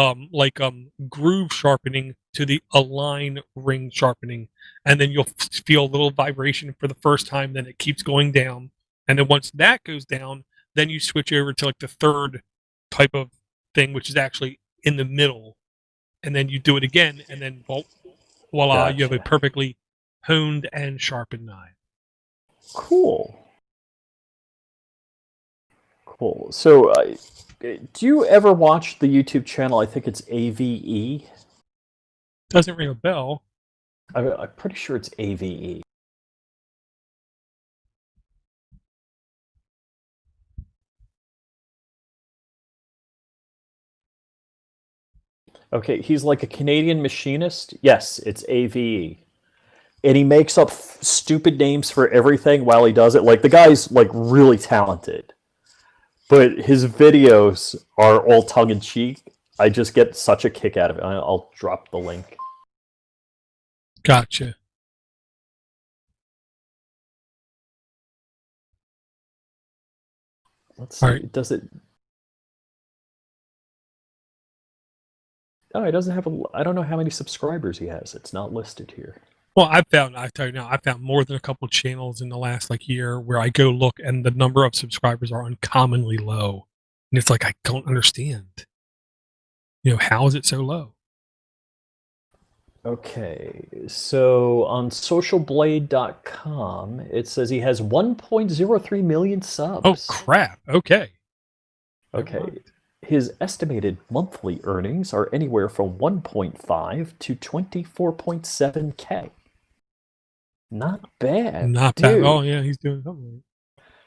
groove sharpening to the align ring sharpening, and then you'll feel a little vibration for the first time. Then it keeps going down, and then once that goes down, then you switch over to like the third type of thing, which is actually in the middle, and then you do it again, and then voila, Gotcha. you have a perfectly honed and sharpened knife. Cool. So, do you ever watch the YouTube channel? I think it's AVE. Doesn't ring a bell. I'm pretty sure it's AVE. Okay, he's like a Canadian machinist. Yes, it's AVE. And he makes up stupid names for everything while he does it. Like, the guy's like really talented. But his videos are all tongue-in-cheek. I just get such a kick out of it. I'll drop the link. Gotcha. Let's see. Right. Does it... Oh, he doesn't have I don't know how many subscribers he has. It's not listed here. Well, I found more than a couple of channels in the last year where I go look and the number of subscribers are uncommonly low. And it's like, I don't understand. How is it so low? Okay, so on socialblade.com, it says he has 1.03 million subs. Oh, crap. Okay. Okay. His estimated monthly earnings are anywhere from 1.5 to 24.7K. Not bad. Not bad. Oh, yeah, he's doing something.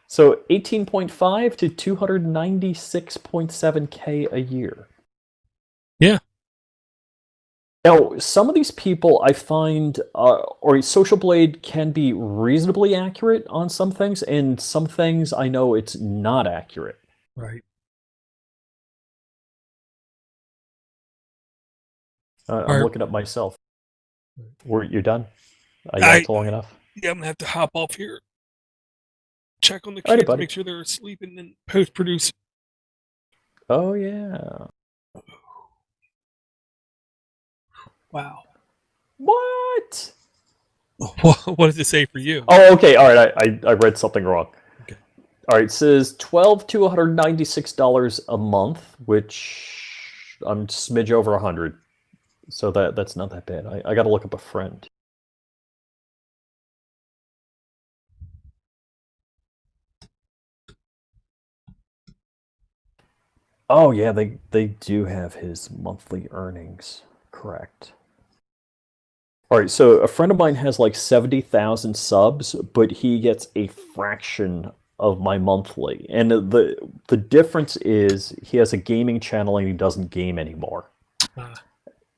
So 18.5 to 296.7K a year. Yeah. Now, some of these people I find, or Social Blade can be reasonably accurate on some things, and some things I know it's not accurate. Right. I'm looking up myself. You're done? I got long enough? Yeah, I'm going to have to hop off here. Check on the kids, make sure they're asleep, and then post-produce. Oh, yeah. Wow. What? What does it say for you? Oh, okay. All right. I read something wrong. Okay. All right. It says $12 to $196 a month, which I'm smidge over 100. So that's not that bad. I got to look up a friend. Oh, yeah. They do have his monthly earnings. Correct. All right, so a friend of mine has like 70,000 subs, but he gets a fraction of my monthly, and the difference is he has a gaming channel and he doesn't game anymore.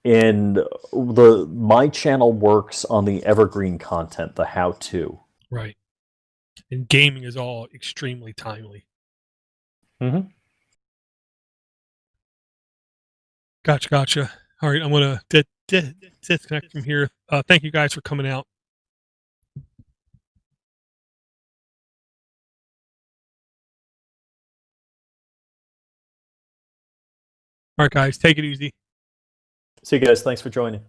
And my channel works on the evergreen content, the how-to. Right. And gaming is all extremely timely. Mm-hmm. Gotcha. All right, I'm gonna disconnect from here. Thank you guys for coming out. All right, guys, take it easy. See you guys. Thanks for joining.